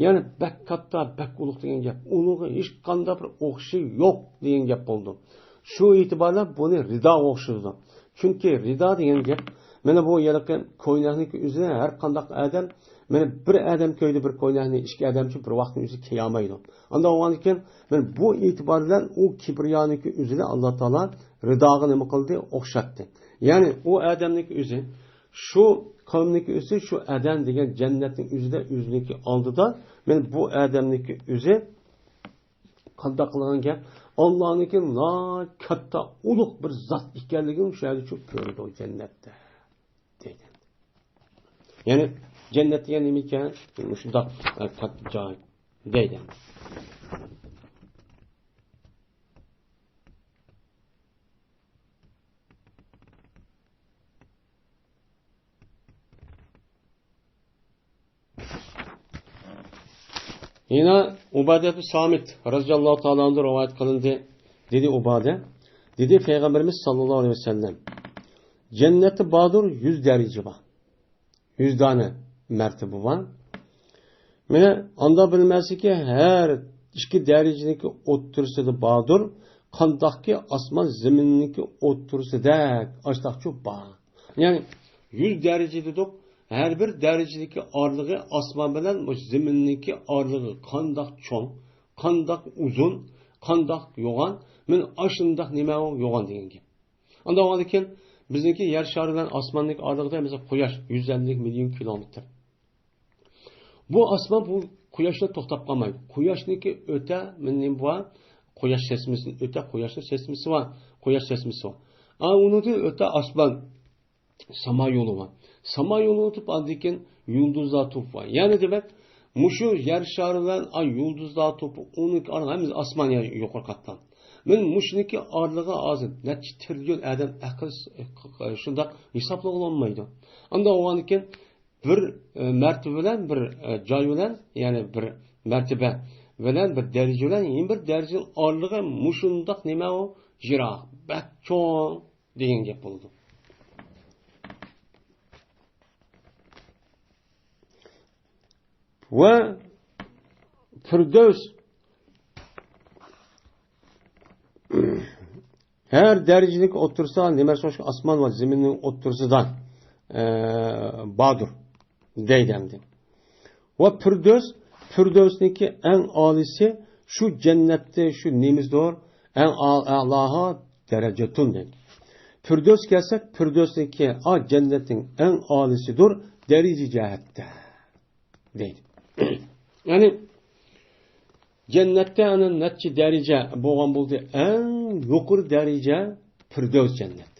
Yani bak katta, bak ulug' degan gap. Uningga hech qanday bir o'xshi yo'q degan gap bo'ldi. Shu e'tiborla buni rido o'xshaydi. Çünkü rido degan gap mana bu yerga ko'ylakniki o'zida har qanday odam mana bir odam ko'ydi bir ko'ylakni ikki odamchi bir vaqtni o'zi kiyolmaydi. Unda o'g'an ekan men bu e'tibor bilan u kibriyoniki o'zida Alloh taolo ridoga nima qildi o'xshatdi. Ya'ni u odamniki o'zi shu qavmniki o'zi shu adam degan jannatning o'zida o'ziniki oldida men bu odamniki o'zi qanday qilgan gap Allohniki katta ulug' bir zot ekanligini o'sha yerda ko'rdi o jannatda. Yani cennette yani nimiken şunda kat joy deydi. Yine Ubade Samit radıyallahu ta'ala anhu rivayet kılındı. Dedi Ubade, dedi Peygamberimiz sallallahu aleyhi ve sellem, cennette badur 100 derece var. 100 tane mertebe var. Mene anda bilmesi ki her iki derecedeki otursa da bağdır. Kandaki asman zemindeki otursa da açtakçı bağ. Yani 100 derecede de her bir derecedeki ağırlığı asman bilen zemindeki ağırlığı kandak çoğun, kandak uzun, kandak yoğan. Men aşındak nime o yoğan deyen gibi. Anda o halde bizdeki yer şarından asmanlık ağırlıkta mesela Quyosh 150 milyon kilometre. Bu asman bu Quyoshda to'xtab qolmaydi. Quyosh'niki o'ta mening bu Quyosh sesmisi o'ta Quyoshning sesmisi var. Quyosh sesmisi var. Uniki o'ta asman sama yo'li var. Sama yo'li o'tib andikin yulduzlar to'p var. Yani demek mushu yer şarından yulduzlar to'pi uniki hamma asman yuqori qatdan. Men mushniki ağırlığı azı. Neçe trilyon adam akıl şunda hesaplı olunmaydı. Anda o an iken bir mertebe bilen bir joy bilen yani bir mertebe bilen bir derece bilen yeni bir derece ağırlığı muşundak nima o jira bak çoğun degan gap bo'ldi. Ve Firdevs her derecelik otursa nemesi hoş asman ve zeminin otursadan badur deydemdi. Ve Firdevs'deki en alisi şu cennette şu nemizdir en Allah'a derecetun dedi. Firdevs gelsek Firdevs'deki cennetin en alisidir derece cihette deydi. Yani cennette ana neçe derece bo'lgan bo'ldi en yuqori derece Firdevs cennet.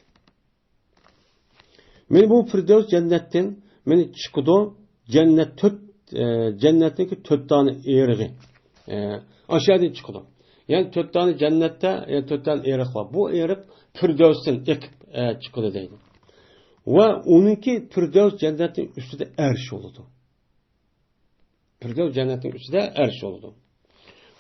Men bu Firdevs cennettin meni chiqdi cennet cennetdeki 4 tane erigi. Aşağıdan chiqdi. Yani 4 tane cennette 4 tane erik var. Bu erik Firdevs'ten ekip chiqdi deydi. Ve onunki Firdevs cennetin üstüde erş oldu. Firdevs cennetin üstüde erş oldu.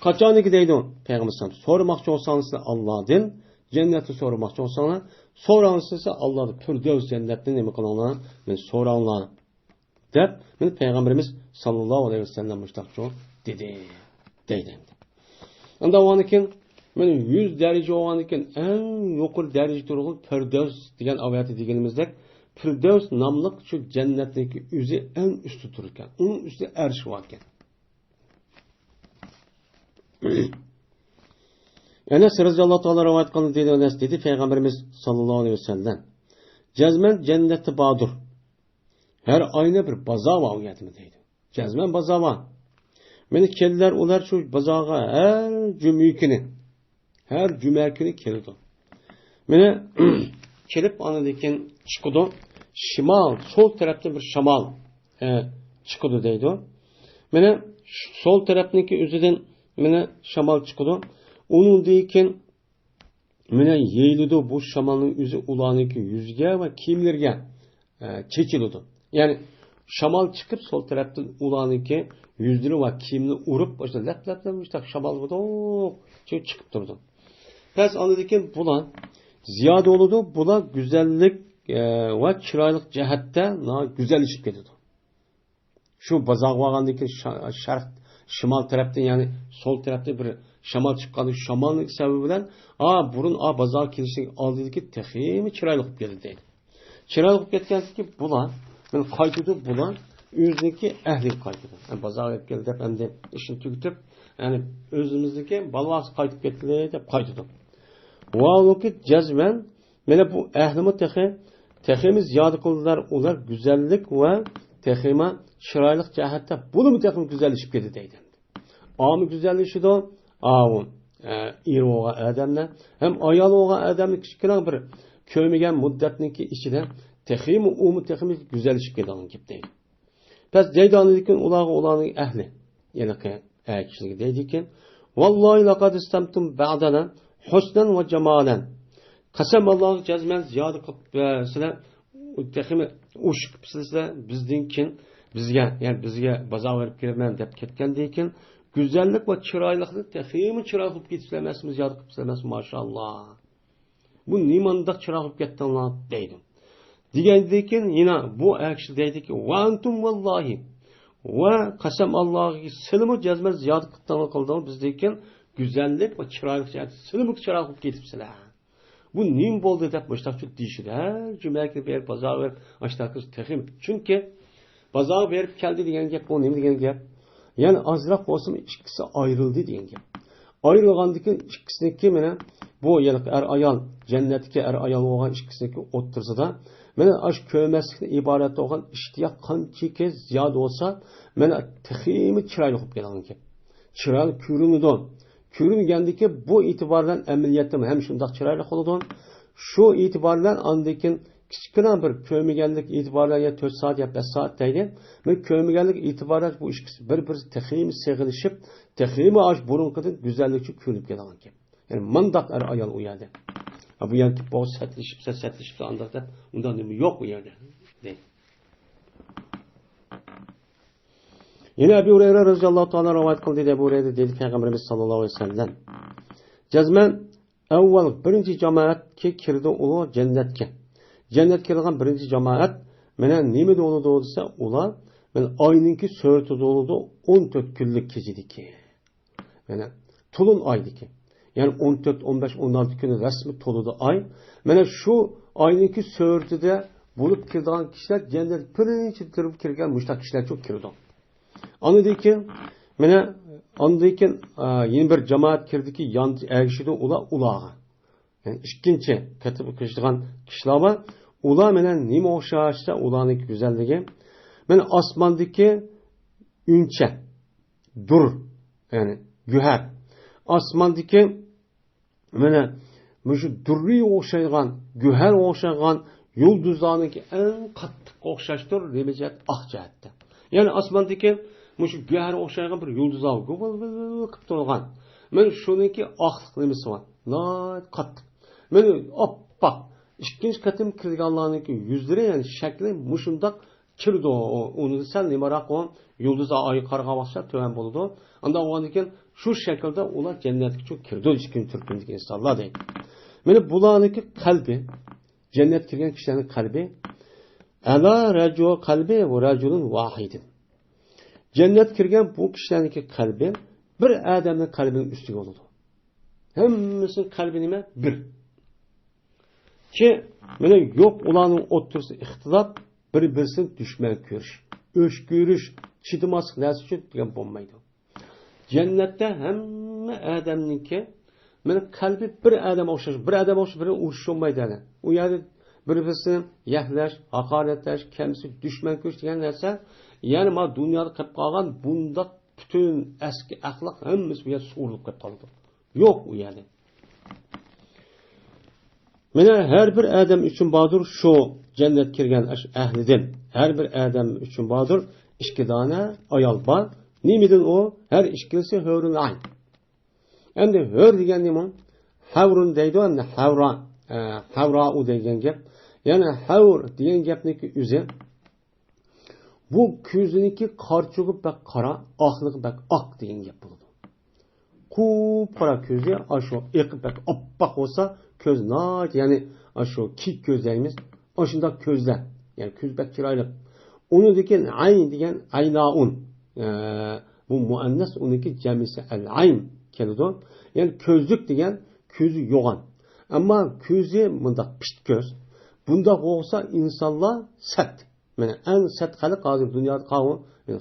Kaçaniki deydi Peygamber sallallahu sormakçı olsanız Allah'dan Cenneti sormakçı olsanlar, soransızsa Allah'ı Firdevs cennetini nemi kılınlar, men soranlar. Dep, men Peygamberimiz sallallahu aleyhi ve sellem müştakçı dedi. Deydi. Anda o anikin, men 100 derece o anikin en yukarı derece turğun Firdevs degen avayatı degenimizdek, Firdevs namlık şu cennetteki üzü en üstü dururken, onun üstü erş varken. Enes radıyallahu ta'ala rivayet kılındı dedi Enes dedi Peygamberimiz sallallahu aleyhi ve sellem. Cezmen cenneti badur. Her ayna bir baza var uyatımı deydi. Cezmen baza var. Meni kediler ular şu bazağa her cümle günü keldi. Meni kelip anıdaki çıkıdı. Şimal, sol tarafta bir şamal çıkıdı deydi. Meni sol taraftaki üzüden meni şamal çıkıdı. Onun deyken meni yeylidi bu şamalın üzü ulanıki yüzge ve kimlerge çekildi. Yani şamal çıkıp sol taraftan ulanıki yüzleri ve kimini urup başta lap şamal budu çıkıp durdu. Pes anladıyken bulan ziyade oldu. Bulan güzellik ve çıraylık cihette güzel işip gidiyordu. Şu bazak vağandaki şark şimal taraftan yani sol tarafta bir şamal çıkanı şamallık sebebiyle burun bazak kilişini aldığındaki tehimi çıraylık geldi değil. Çıraylık getkendeki bulan ben kaytıdı bulan özündeki ehli kaytıdı. Yani bazak geldi hem de işini tüketip yani özümüzdeki balvası kaytıp getirdi de kaytıdı. Vakit cezmen mene bu ehlimi tehimi ziyade kıldılar ular güzellik ve tehime çıraylık cihette bunu mu tehim güzelleşip geldi deydi. Amı güzelleşiyor iri oğa adamla hem ayal oğa adamla küçükler bir kömegen müddetniki içinde tehimi güzelleşip geldi deydi. Pes deydi anladıkken ulağı olanın ehli yani kişilik deydikken vallahi laqad istamtum ba'dana husnan ve cemalen qasam Allahu cezmen ziyade qilib sizlar tehimi ushib sizlar bizdan bizga bazo berib kelaman deb ketgandan keyin güzellik ve çıraylıklı tehimi çıraylık gitsinler emasmi ziyade qilib sizlar maşallah bu nimandaq çıraylık ketdilar deydim. Degandan keyin yana bu kishi deydiki va antum vallahi va qasam Allohga silmi cezmen ziyade qildingiz bizdan güzellik ve çıraylık silmi çıraylık ketibsizlar. Bu nim bo'ldi deb boshqacha deyishdi. Cümleki bir bazar verib aştaqız texim. Çünkü bazar verib keldi degan gap bu nima degan gap? Yani azroq bo'lsin ikkisi ayrıldı degan gap. Ayrılgandaki ikkisiniki mana bu yani ayol jannatga ayol bo'lgan ikkisiniki o'ttirsida mana ash ko'maslikdan iborat bo'lgan ishtiyoq qanchaki ziyoda bo'lsa mana teximi chiroyli bo'lib kelgan gap. Chiroyli ko'rinadi. Ko'ringandiki bu itibardan amaliyotda ham shundoq chiroyli bo'ladi. Shu itibardan andikin kichkina bir ko'rmaganlik itibardan ya 4 soat ya 5 soat deydi. Men ko'rmaganlik itibardan bu ikkisi bir-bir texim seg'ilishib, teximi ash burunqidan go'zallikchi ko'rinib kelgan ekan. Yani mandaq ayol u yerda. Bu yerda bu satlishib andaqda undan nima yo'q u yerda. Yine Ebu Hureyre radıyallahu ta'ala rivayet kıldı Ebu Hureyre dedi Peygamberimiz sallallahu aleyhi ve sellem. Cezmen evvel birinci cemaat ki kirdi ulu cennetke. Cennet kirdiğin birinci cemaat menen nemi dolu doğduysa ular men ayninki söğütü doludu 14 günlük gecediki. Yani tulun aydiki. Yani 14, 15, 16 günü resmi toludu ay. Menen şu ayninki söğütü de bulup kirdiğin kişiler cennet birinci kirip kirgen müştak kişiler çok kirdi. Anladıyken, yeni bir cemaat kirdi ki yandı erişidi ulağa. Yani ikinci katı kıştıgan kişiler var. Ula menen nime oşağışta ulağın güzelliği. Asmandaki ünçe, dur yani güher. Asmandaki şu durri oşaygan, güher oşaygan yıldızlarınki en kattık oşaştır demeyecek ahcahatta. Yani asmandaki şu güher oxşaygan bir yulduzlar qıp turgan. Men şuniki aqlıq nemesi var. Qattiq. Men oppoq. İkinci qatim kirganlarniki yüzleri yani şekli muşundaq kirdi onu sal nimaroq o yulduz ay qarğa başlar töven boldu. Anda oğandan keyin şu şekilde ular cennetga çok kirdi ikinci turkundagi insonlar deydi. Mana bularniki qalbi, jannat kirgan kishining qalbi ala rajul qalbi va rajulun vahidin. Jannat kirgan bu kishilarniki qalbi bir odamning qalbining ustiga bo'ladi. Hammasining qalbi nima? Bir. Ki mana yo'q ularning o'ttirisi ixtilof, bir-birisini dushman ko'rish, o'sh ko'rish, chidamaslik narsa uchun degan bo'lmaydi. Jannatda hamma odamniki mana qalbi bir odam o'xshash, bir odam o'xshash bilan urush olmaydi. U yerda bir-birisini yahlash, haqoratlash, kamsi dushman ko'rish degan narsa, ya'ni ma dunyoda qilib qolgan bundoq bütün eski axloq hammasi bu yerda surilib qolib qoldi. Yo'q u yerda. Mana har bir odam uchun bordir shu jannat kirgan ahlidan. Har bir odam uchun bordir ikki dona ayol bor. Nimidan o? Her ikkisi hurun ayn. Endi hur degan nima? Havrun deydi, endi havra u degan gap. Yani havr degan gapniki o'zi bu ko'ziniki qarchug'i bak qora, oqligi bak oq degan gap bo'ladi. Qup qora ko'zi ashu eqib bak oppoq bo'lsa, ko'z not, ya'ni ashu kik ko'z deymiz. Oshunda ko'zlar, ya'ni ko'z bak chiroyli. Uni degan ayn degan aynaun. Bu muannas uniki jamisi al-ayn keladi. Yani ko'zlük degan ko'zi yo'g'on. Ammo ko'zi bunda pishit ko'z. Bunda bo'lsa insonlar sat. Mana en sat xalq hozir dunyoda qavmi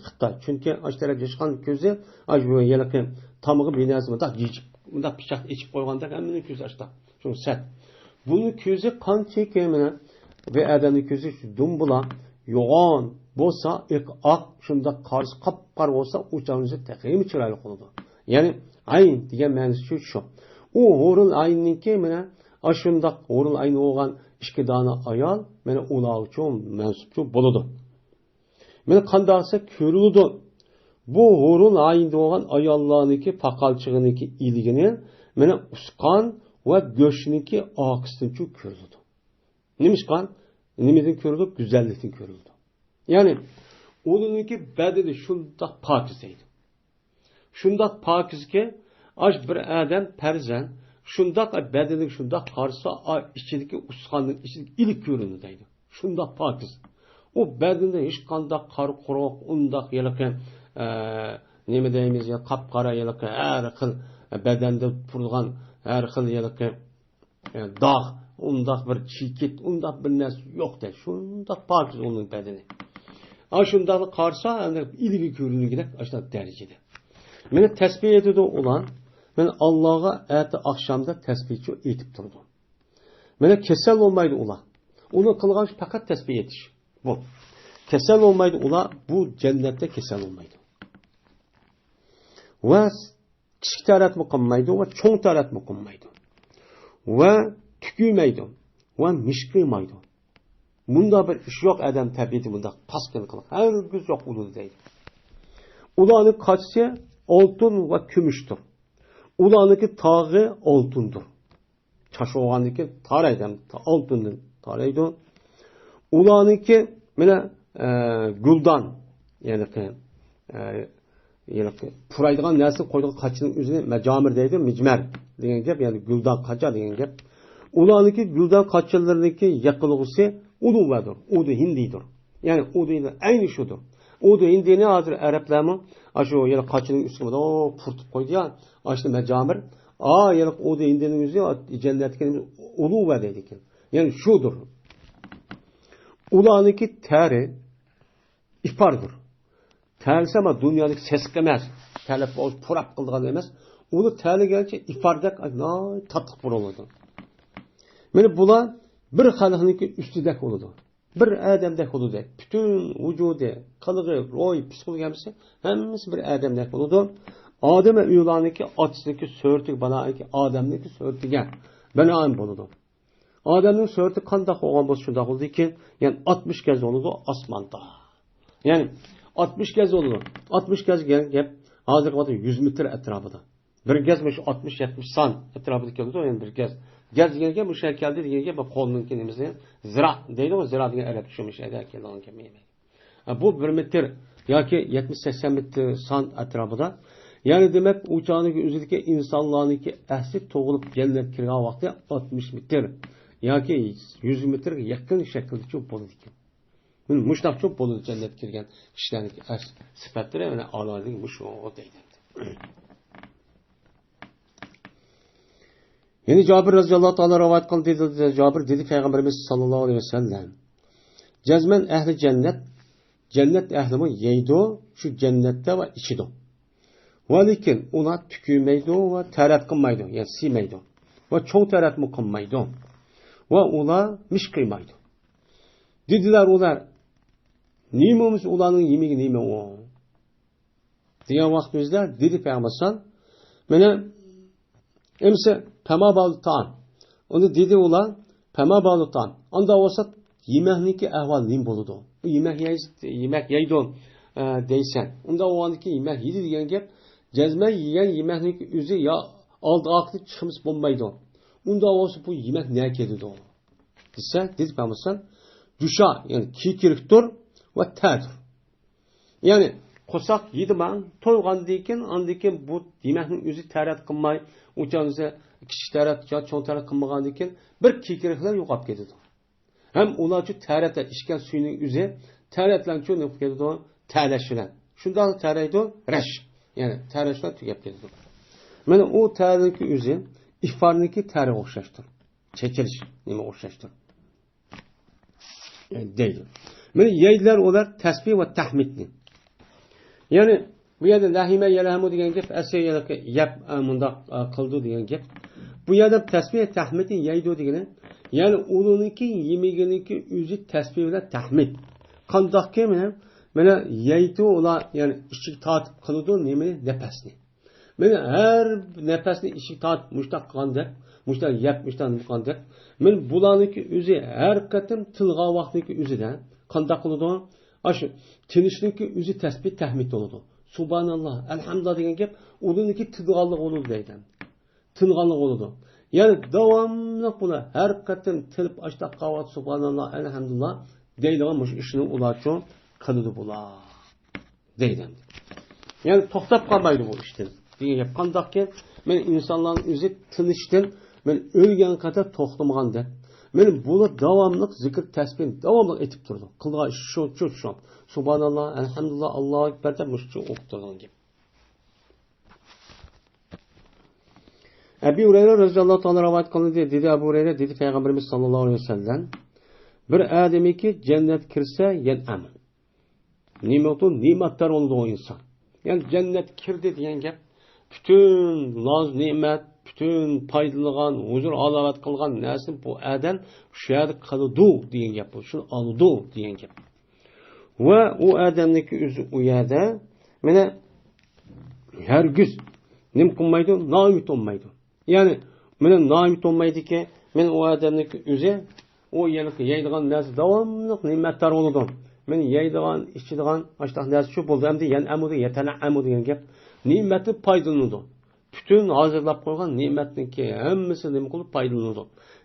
Xitoy. Chunki osh taraf yashqan ko'zi bu yalaqi tomog'i binasi bunda yechib, bunda pichoq ichib qo'yganda hammaning ko'zi ochda. Shu sat. Buni ko'zi qanchaki mana ve odamning ko'zi dumbula yo'g'on bo'lsa, oq shunda qarz qop-qor bo'lsa, o'chamizni taqim chiroyli qiladi. Ya'ni ayn degan ma'nosi shu. U hurul aynniki mana ashundaq hurul ayn bo'lgan ikki dona ayol mana ular uchun mansubchi bo'ladi. Mana qandaqsa ko'riladi. Bu hurul ayn bo'lgan ayollarniki paqalchig'iniki iligini mana usqon va go'shniki oqistinchi ko'riladi. Nimishqan? Nimadan ko'riladi? Go'zallikdan ko'riladi. Yani onunki bedeni şundak pakizeydi. Şundak pakiz ki aç bir adam perzen şundak bedeni şundak karsa içindeki uskanın içindeki ilik görünüdeydi. Şundak pakiz. O bedende hiç kandak kar kuruk undak yalakın ne deyimiz ya kapkara yalakın her kıl bedende turulgan her kıl yalakın dağ undak bir çikit undak bir nes yok de. Şundak pakiz onun bedeni. Aşındalı karsa ilgi görünü gidip aşağı derecede. Beni tesbih ediyordu olan, ben Allah'a eti akşamda tesbihçi etip durdu. Beni kesel olmaydı olan. Onu kılgan fakat tesbih etiş. Bu. Kesel olmaydı olan, bu cennette kesel olmaydı. Ve küçük tarat mı kılmaydı ve çoğun tarat mı kılmaydı. Ve tükülmeydi. Ve mişkıymaydı. Bunda bir iş yok adam tabiati bunda pasken kılık. Her gün yok ulu değil. Ulanın kaçsı altın ve gümüştür. Ulanınki tağı altındır. Çaşı oğanınki taraydan altındır taraydı. Ulanınki böyle güldan yani puraydıgan nersi koyduğu kaçının üzerine mecamir deydi, micmer deyen gap yani güldan kaça deyen gap. Ulanınki güldan kaçalarındaki yakılıgısı Uduvadır. Udu Hindidir. Yani Udu ile aynı şudur. Udu Hindi ne hazır Araplar aşu yani kaçının üstüne o fırtıp koydu ya. Aşlı mecamir. Yani Udu Hindi'nin yüzü cennetteki Uduva dedik. Yani şudur. Ulanınki teri ipardır. Tersi ama dünyadaki ses kemez. Telef o purap kıldığı demez. Udu teri gelince ifardak tatlık bir olurdu. Yani bular bir xalqniki üstüdek oludu. Bir adamdek oludu. Bütün vücudu, kılığı, roy, psikologiyası hemmesi bir adamdek oludu. Adem ve üyulaniki atısındaki sörtük banayki adamdaki sörtüge benaim oludu. Adem'in sörtü kandak olan bu şundak oldu ki yani 60 kez oludu asmanda. Yani 60 kez oludu. 60 kez gel hazır kadar 100 metre etrafında. Bir gezmiş 60-70 san etrafındaki oldu yani bir gez. Gez degan bu şekilde degan bu qo'lning kenimizni zira deydi o zira degan arab tushunish edi olan kelmaydi. Bu 1 metr yoki 70-80 metr son atrofida Yani demek uçağındaki üzerindeki insanlarındaki ehsi toğulup cennet kirgan vakti 60 metre. Yoki 100 metrga yaqin shaklda cho'p bo'ladi ekan. Mushtaq cho'p bo'ladi cennet kirgan kishilarning sifatlari mana Allohning mushu deydi. Yani Cabir radıyallahu ta'ala rivayet kıldı dedi. Cabir dedi Peygamberimiz sallallahu aleyhi ve sellem. Cezmen ehli cennet ehli mi yeydi şu cennette ve içidi. Velikin ona tükürmeydi ve teret kılmaydı. Yani silmeydi. Ve çoğu teret mi kılmaydı. Ve ona miş kıymaydı. Dediler onlar neymiş ulanın yemeği neyme o? Diyen vaktimizde dedi Peygamber sallallahu aleyhi ve sellem. Emse pema balıktan. Onu dedi ulan pema balıktan. Anda olsa yemeğindeki ehval nim buludu. Bu yemek yeydi deysen. Onda o andaki yemek yedi diyen gep cezme yiyen yemeğindeki üzü ya aldı aklı çıkmış bulmaydı. Onda olsa bu yemek ne kedidir? Dese dedi pemasan düşa yani kikiriktir ve terdir. Yani kosak yedi ben toygan deyken andaki bu yemeğin üzü teret kılmay uçağınıza kichik tarat yo cho'ng tarat qilmagandan keyin bir kekiriklar yo'qolib ketadi. Ham ular shu taratda ichgan suyning o'zi taratlan cho'nib ketadi, talashilar. Shundoq taraydi, rash. Ya'ni tarashlar tugab ketadi. Mana u taratniki o'zi ifarniki tari o'xshashdir. Chekilish nima o'xshashdir. Deydi. Mana yeydilar ular tasbih va tahmidni. Ya'ni bu yerda lahime yelhamu degan gap asiyalaka yap mundaq qildi degan gap. Bu yerda tasbih tahmidni yeydi degani, ya'ni uniniki yemeginiki o'zi tasbih bilan tahmid. Qandoqki mana yeydi ular ya'ni ichik tortib qiladi nima nafasni. Mana har nafasni ichik tortib mushtaq qilganda, mushtaq yap mushtaq qilganda, men bularniki o'zi har qatim tilg'a vaqtniki o'zida qandoq qiladi? Ashu tinishniki o'zi tasbih tahmid bo'ladi. Subhanallah, elhamdülillah degan gap uniniki tilg'anlik bo'ladi deydi. Tilg'anlik bo'ladi. Ya'ni davomli buni har qatim tilib ashtaq qavat subhanallah, elhamdülillah deydigan mush ishni ularcha qiladi bular. Deydi. Ya'ni to'xtab qolmaydi bu ishdan. Degan gap qandoqki, men insonlarning o'zi tinishdan men o'lgan qadar to'xtamaganda, men buni davomli zikr tasbih davomli etib turdim. Qilgan ish shu. Subhanallah, elhamdülillah, Allahu ekber deb mushchu o'qitirgan gap. Ebu Hureyre radıyallahu ta'ala rivayet kılındı dedi Ebu Hureyre dedi Peygamberimiz sallallahu aleyhi ve sellem bir adamiki cennet kirse yen'am. Nimetler oldu o insan. Yani cennet kirdi diyen gap bütün naz nimet, bütün paydalıgan, huzur alavet kılgan nesin bu adam şu yerde kalıdu diyen gap bu. Şunu alıdu diyen gap. Ve o adamdaki üzü uyada mene her güz nim kılmaydı, naimit olmaydı. Yani mene naimit olmaydı ki men o adamdaki üzü o yanık yaydıgan nesi davamlık nimetler oldu. Men yaydıgan, içidigan açtaq nesi şu buldu. Hem de yen amudu, yetene amudu diyen gap. Nimeti paydalanıdı. Bütün hazırlap koygan nimetin ki hemmisi nim kılıp paydalanıdı.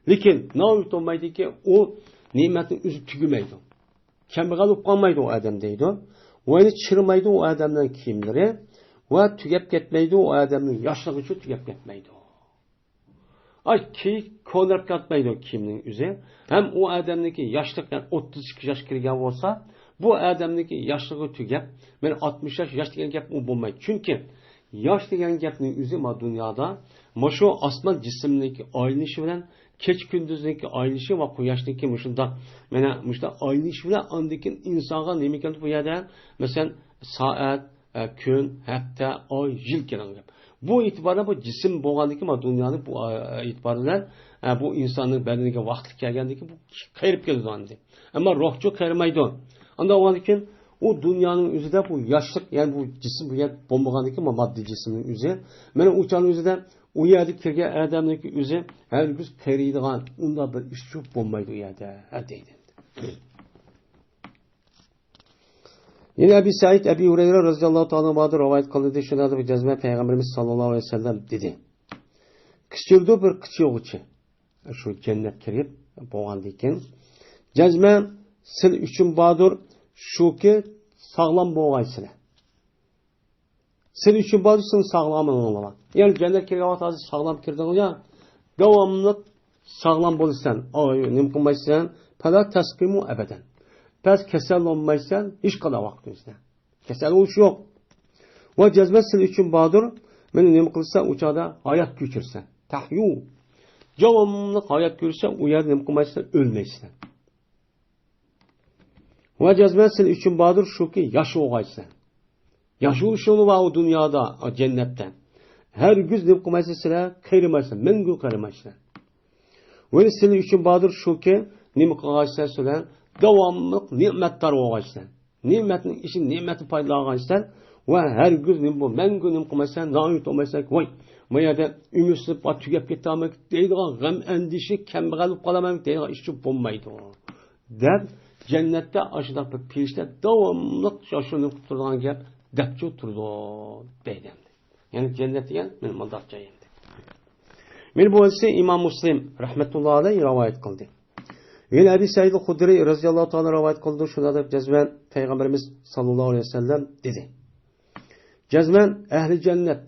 Lekin naimit olmaydı ki o nimetin üzü tügümeydi. Kambag'al bo'lib qolmaydi u odam deydi. Va chirmaydi u odamning kiyimlari va tugab ketmaydi u odamning yoshligi uchun tugab ketmaydi. Ay kiyik ko'nirib ketmaydi kiyimning o'zi. Ham u odamniki yoshlik 32 yosh kirgan bo'lsa, bu odamniki yoshligi tugab, men 60 yosh degan gap u bo'lmaydi. Chunki yosh degan gapning o'zi ma dunyoda shu osmon jismniki aylanishi bilan keç gündüzdeki ayrılışı ve quyoşdagi mushunda mana mushda ayrılışı bilan andikin insonga nima ekan bu yerda mesela soat, kun, hafta, oy, yil kerak gap. Bu itibarla bu jism bo'lgandiki ma dunyoni bu itibarla bu insonning badaniga vaqt kelgandiki bu qayrib keladi endi. Ammo ruhchi qayrmaydi. Unda o'g'andikin u dunyoning o'zida bu yoshlik, ya'ni bu jism bu yer bo'lmagandiki ma moddiy jismning o'zi mana o'chaning o'zida u yerda kirgan odamniki o'zi hargiz qariydigan unda bir ish yo'q bo'lmaydi u yerda deydi. Yine Ebu Said Ebu Hureyre radıyallahu ta'ala anhu rivayet kıldı. Şunada bir cezme Peygamberimiz sallallahu aleyhi ve sellem dedi. Küçüldü bir küçüğüçü. Şu cennet kirip boğandikin. Cezme sil üçün badur şu ki sağlam boğaysılar. Sen üçün bazı sen sağlamlığın ola. Yani cennet kirgan vaqt sağlam kirdin ya. Davamlı sağlam bolsan, nim qilmaysan, fala tasqimu abadan. Pes kasal olmaysan, hiç qada vaqtingizda. Kasal oluş yo'q. Va jazmat sen üçün badur, meni nim qilsa o'chada hayot kechirsan. Tahyu. Davamlı hayot ko'rsan, u yer nim qilmaysan, o'lmaysan. Va jazmat sen üçün badur shuki yosh o'g'aysan. Yosh o'lishini va u dunyoda, jannatda. Her güz nim qilmaysan, sizlar qiyrimaysan, mengu qiyrimaysan. Ve senin için badır şu ki, nim qilg'aysan sizlar davomli ne'matlar o'g'aysan. Ne'matning işin ne'matni foydalag'aysan va har güz nim bu mengu nim qilmaysan, noyut olmaysan, voy, bu yerda ümitsiz tugab ketami deydigan g'am andishi kambag'al bo'lib qolaman deydigan ish bo'lmaydi. Deb jannatda ashudaq bir peshda davomli shuni qilib turgan gap debchu turdi deydi. Yani cennet degan men bundoq joy. Men bu hadisi İmam Muslim rahmetullah alayhi rivayet kıldı. Yine Ebu Said el-Hudri radıyallahu ta'ala rivayet kıldı. Şuna da cezmen Peygamberimiz sallallahu aleyhi ve sellem dedi. Cezmen ehli cennet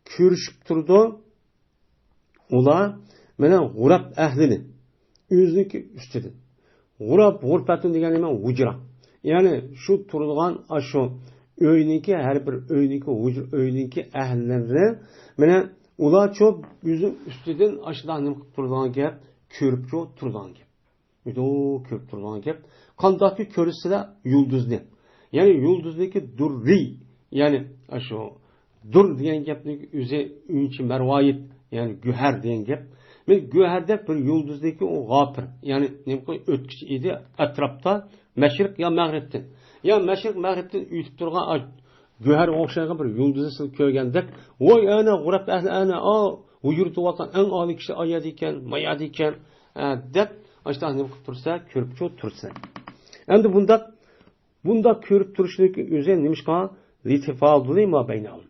körüşüp durdu. Ula menen g'urab ehlini o'ziniki üstüdü. G'urbatun degan nima? Hujra. Yani şu turulgan şu öyniki her bir öyniki hujra öyniki ehlileri menen ular çok yüzün üstüden aşıdan nim turgan gap, körüp çok turgan gap. Müdo körüp turgan gap. Qandaki körüsüler yulduzlu. Yani yulduzdaki durri, yani şu dur diyen gapning o'zi unchi marvoyit, yani güher diyen gap. Men güherde bir yulduzdaki o g'afir, yani nim qo'y o'tkish edi atrofda mashriq ya mag'ribdan. Ya mashriq mag'ribdan uytib turgan güher o'xshagan bir yulduzni siz ko'rgandek, voy ana g'urab ahli ana u yurtib eng oliy kishi oyadi ekan, mayadi ekan deb ashta nim qilib tursa, ko'rib tursa. Endi bunda ko'rib turishniki o'zi nimishqa litifaduli ma baynahum.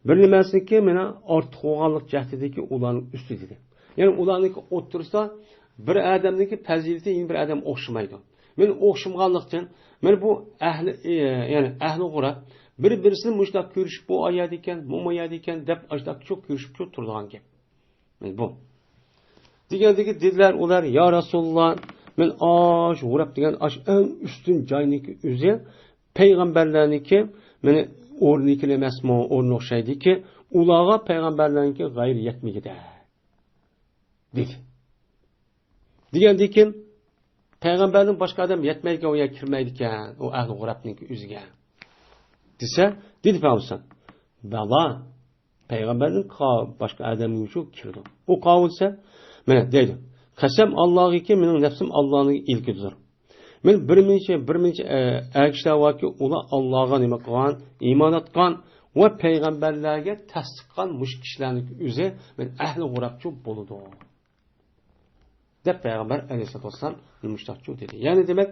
Bir nimasiniki mena ortiq bo'lganlik jahdidagi ularning ustida. Yani ularniki o'tirsa bir odamniki fazilati bir odam o'xshamaydi. Men o'xshamaganlikdan men bu ahli yani ahli g'urab bir-birisini mushta ko'rishib bu oyadi ekan, bu moyadi ekan deb ashta çok ko'rishib turgan gap. Men bu. Degandagi dedilar ular, ya Rasululloh, men g'urab degan eng ustun joyniki o'zi payg'ambarlarniki meni o'rniki emasmi, o'rni o'xshaydiki, ularga payg'ambarlarniki g'ayr yetmagida. Dedi. Degandikin payg'ambarning boshqa odam yetmaydigan o yer kirmaydi ekan, o ahli g'urabniki o'ziga. Dese, dedi Peygamber. Bala, Peygamber'in başka adamın şu kirdi. O kavulsa, mene dedi. Kasem Allah'ı ki, benim nefsim Allah'ın ilkidir. Men bir mince erkişler var ki, ola Allah'a nime kılan, iman etkan ve peygamberlerge tasdikkan muş kişilerin üzeri, men ehli g'urabçı buludu. De Peygamber aleyhissalatü vesselam müştakçı dedi. Yani demek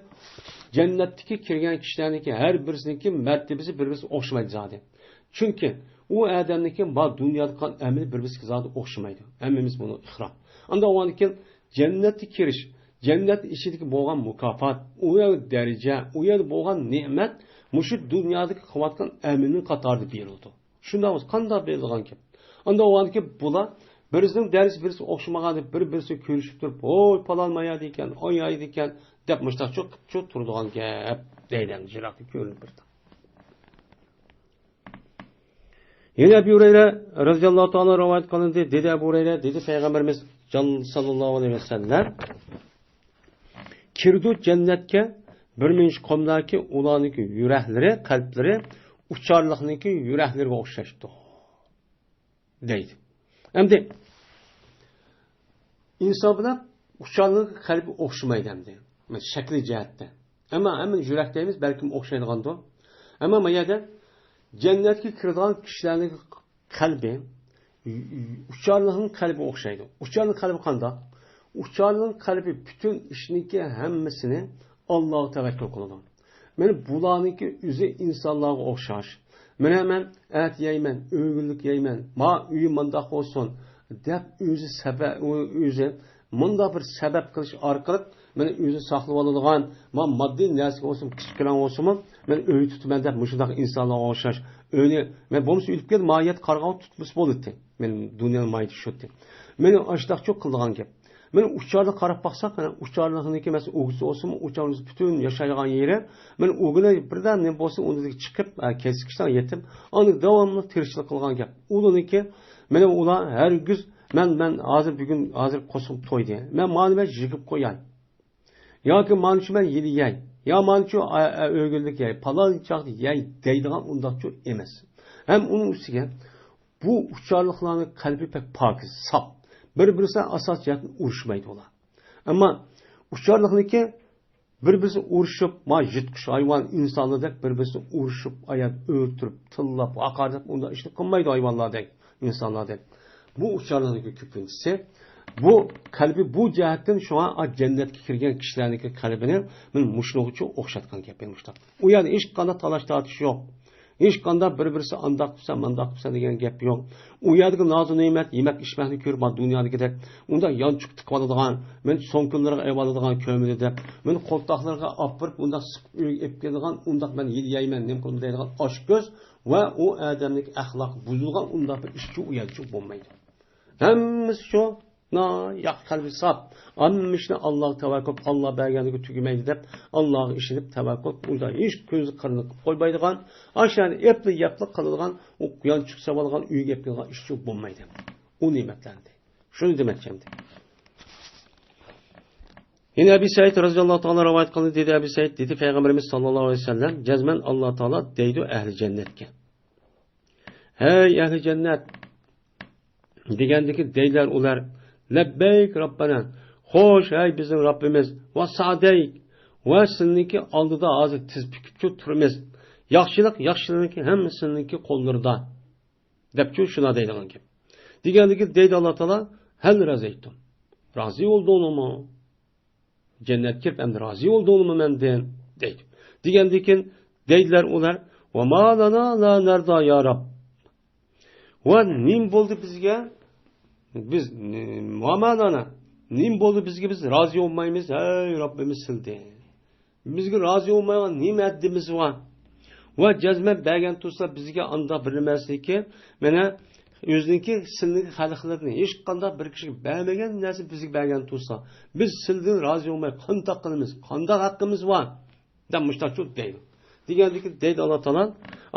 cennetteki kirgen kişilerdeki her birisindeki mertebesi birbirisi okşamaydı zaten. Çünkü o adamdaki dünyada kalan emri birbirisi zaten okşamaydı. Emrimiz bunu ihram. Anda o andaki cennetlik kiriş, cennet işideki boğan mukafat, o yer derece, o yer boğan nimet, muşu dünyadaki kıvatkan emrinin katardı bir oldu. Şundan olsun, kanda belirgan ki. Anda o andaki bula birisinin derisi birisi okşamağanı, birisi körüşüp durup, oy palanmayaydı iken, oyaydı iken, dep müştak çok turduğun gep, deyden, jiraklı körünüp birdi. Yine Ebu Hureyre, radıyallahu ta'ala rivayet kılındı, dedi Ebu Hureyre, dedi Peygamberimiz sallallahu aleyhi ve sellem, kirdu cennetke, bir minç komdaki ulaniki yürekleri, kalpleri, uçarlıkniki yürekleri okşaştı. Deydi. Hem de insan bilan uçarlıq qalbi o'xshamaydi hamda. Shakli jihatda. Ammo yurakdaymiz balkim o'xshaydigandir. Ammo mayada jannatga kiradigan kishilarning qalbi uçarlığın qalbi o'xshaydi. Uçarlıq qalbi qanday? Uçarlığın qalbi bütün ishniki hammasini Allohga tavakkul qiladi. Meni bularniki o'zi insonlarga o'xshash. Men et yeymen, öğünlük yeymen, ma uyum mandaq olsun, dep o'zi munda bir sabab qilish orqali meni o'zi saqlab oladigan, ma moddiy narsa olsun, kichikroq olsun, men öy tutman deb mushundaq insonlarga o'xshash öyle men bo'lmasa o'lib ketib mayat qarg'ov tutmas bo'ldi. Men dunyoning mayati shotdi. Meni ashdaq çok qilgan gap. Men uçarda qarab baxsaq, mana uçarlığınki mesela o'g'isi olsun, uçarımız bütün yaşaygan yeri, men o'g'ini birdan ne bo'lsa undagi chiqib, kesikishdan yetib, onu davomli tirishchilik qilgan gap. Ularniki meni ular hargiz men bugun hozir qo'sib to'ydi. Men ma'lumot yig'ib qo'yay. Yoki mana shu men yili yey. Ya mana shu o'g'illik yey, palon chaqdi yey deydigan undaqchu emas. Hem onun ustiga bu uçarlıklarning qalbi pek pokiz, saf. Bir-birisi asas jihatdan urushmaydi ular. Ammo uçarlıkniki bir-birisi urushib, ma yitqish hayvon insonlardek bir-birisi urushib, ayab o'ltirib, tillab, haqorat unda ishni qilmaydi hayvonlardek, insonlardek. Bu uçarlıkniki ko'pinchisi bu qalbi bu jihatdan şu an jannatga kirgan kishilarning qalbini men mushnoqcha o'xshatgan gap emasdi. U yerda hech qanday talash tortish yo'q. Hech qanday bir-birisi andaq qilsa, mandaq qilsa degan gap yo'q. U yerdagi nozu ne'mat, yemak ichmakni ko'rib, dunyodagidek unda yonchiq tiqib oladigan, men son kunlarga ev oladigan ko'mini deb, men qo'ltoqlarga opirib, unda siqib ep keladigan, undaq men yeyman, nim qilib deydigan oshko'z va u odamning axloqi buzilgan undaq bir ishchi u yerda bo'lmaydi. Hammasi shu yaq qalbi sap. Ammışni Allah tavakkul, Allah berganligi tugimaydi deb, Allah'a işinib tavakkul, unda hech ko'zi qirni qo'ymaydigan, aşağıda epli yapli qiladigan, u quyon chiqsa bo'lgan uyga ep kelgan ishchi bo'lmaydi. U ne'matlarni. Shuni demoqchimdi. Yine Ebu Said radhiyallohu ta'ala rivoyat qildi, dedi Ebu Said, dedi Peygamberimiz sallallohu alayhi vasallam, jazman Allah Taala deydi ahli jannatga. Hey ahli jannat degandiki deylar ular, lebbeyk Rabbana, xo'sh ey bizim Rabbimiz, va sadeyk, va sizniki oldida hozir tiz bukib turimiz. Yaxshilikniki hammasininki qo'llarida. Debchu shuna deydigan gap. Degandiki deydi Alloh taolo, hal razaytum. Rozi bo'ldingmi? Jannatga kirib ham rozi bo'ldingmi mendan? deydi. Degandiki deydilar ular, va ma lana la narda ya Rabb. Va nim bo'ldi bizga? Biz muamalana nim bo'ldi bizga, biz rozi olmaymiz, ey Rabbimiz sildi. Bizga rozi olmagan nima addimiz var? Va jazma bergan tursa bizga anda bilmasligi, mana o'ziniki silniki xalqlarni hech qanday bir kishi bermagan narsa bizga bergan tursa, biz sildan rozi olmay qandoq qilamiz? Qanday haqqimiz var? deb mushtaqchu deydi. Degandiki deydi Alloh taolo,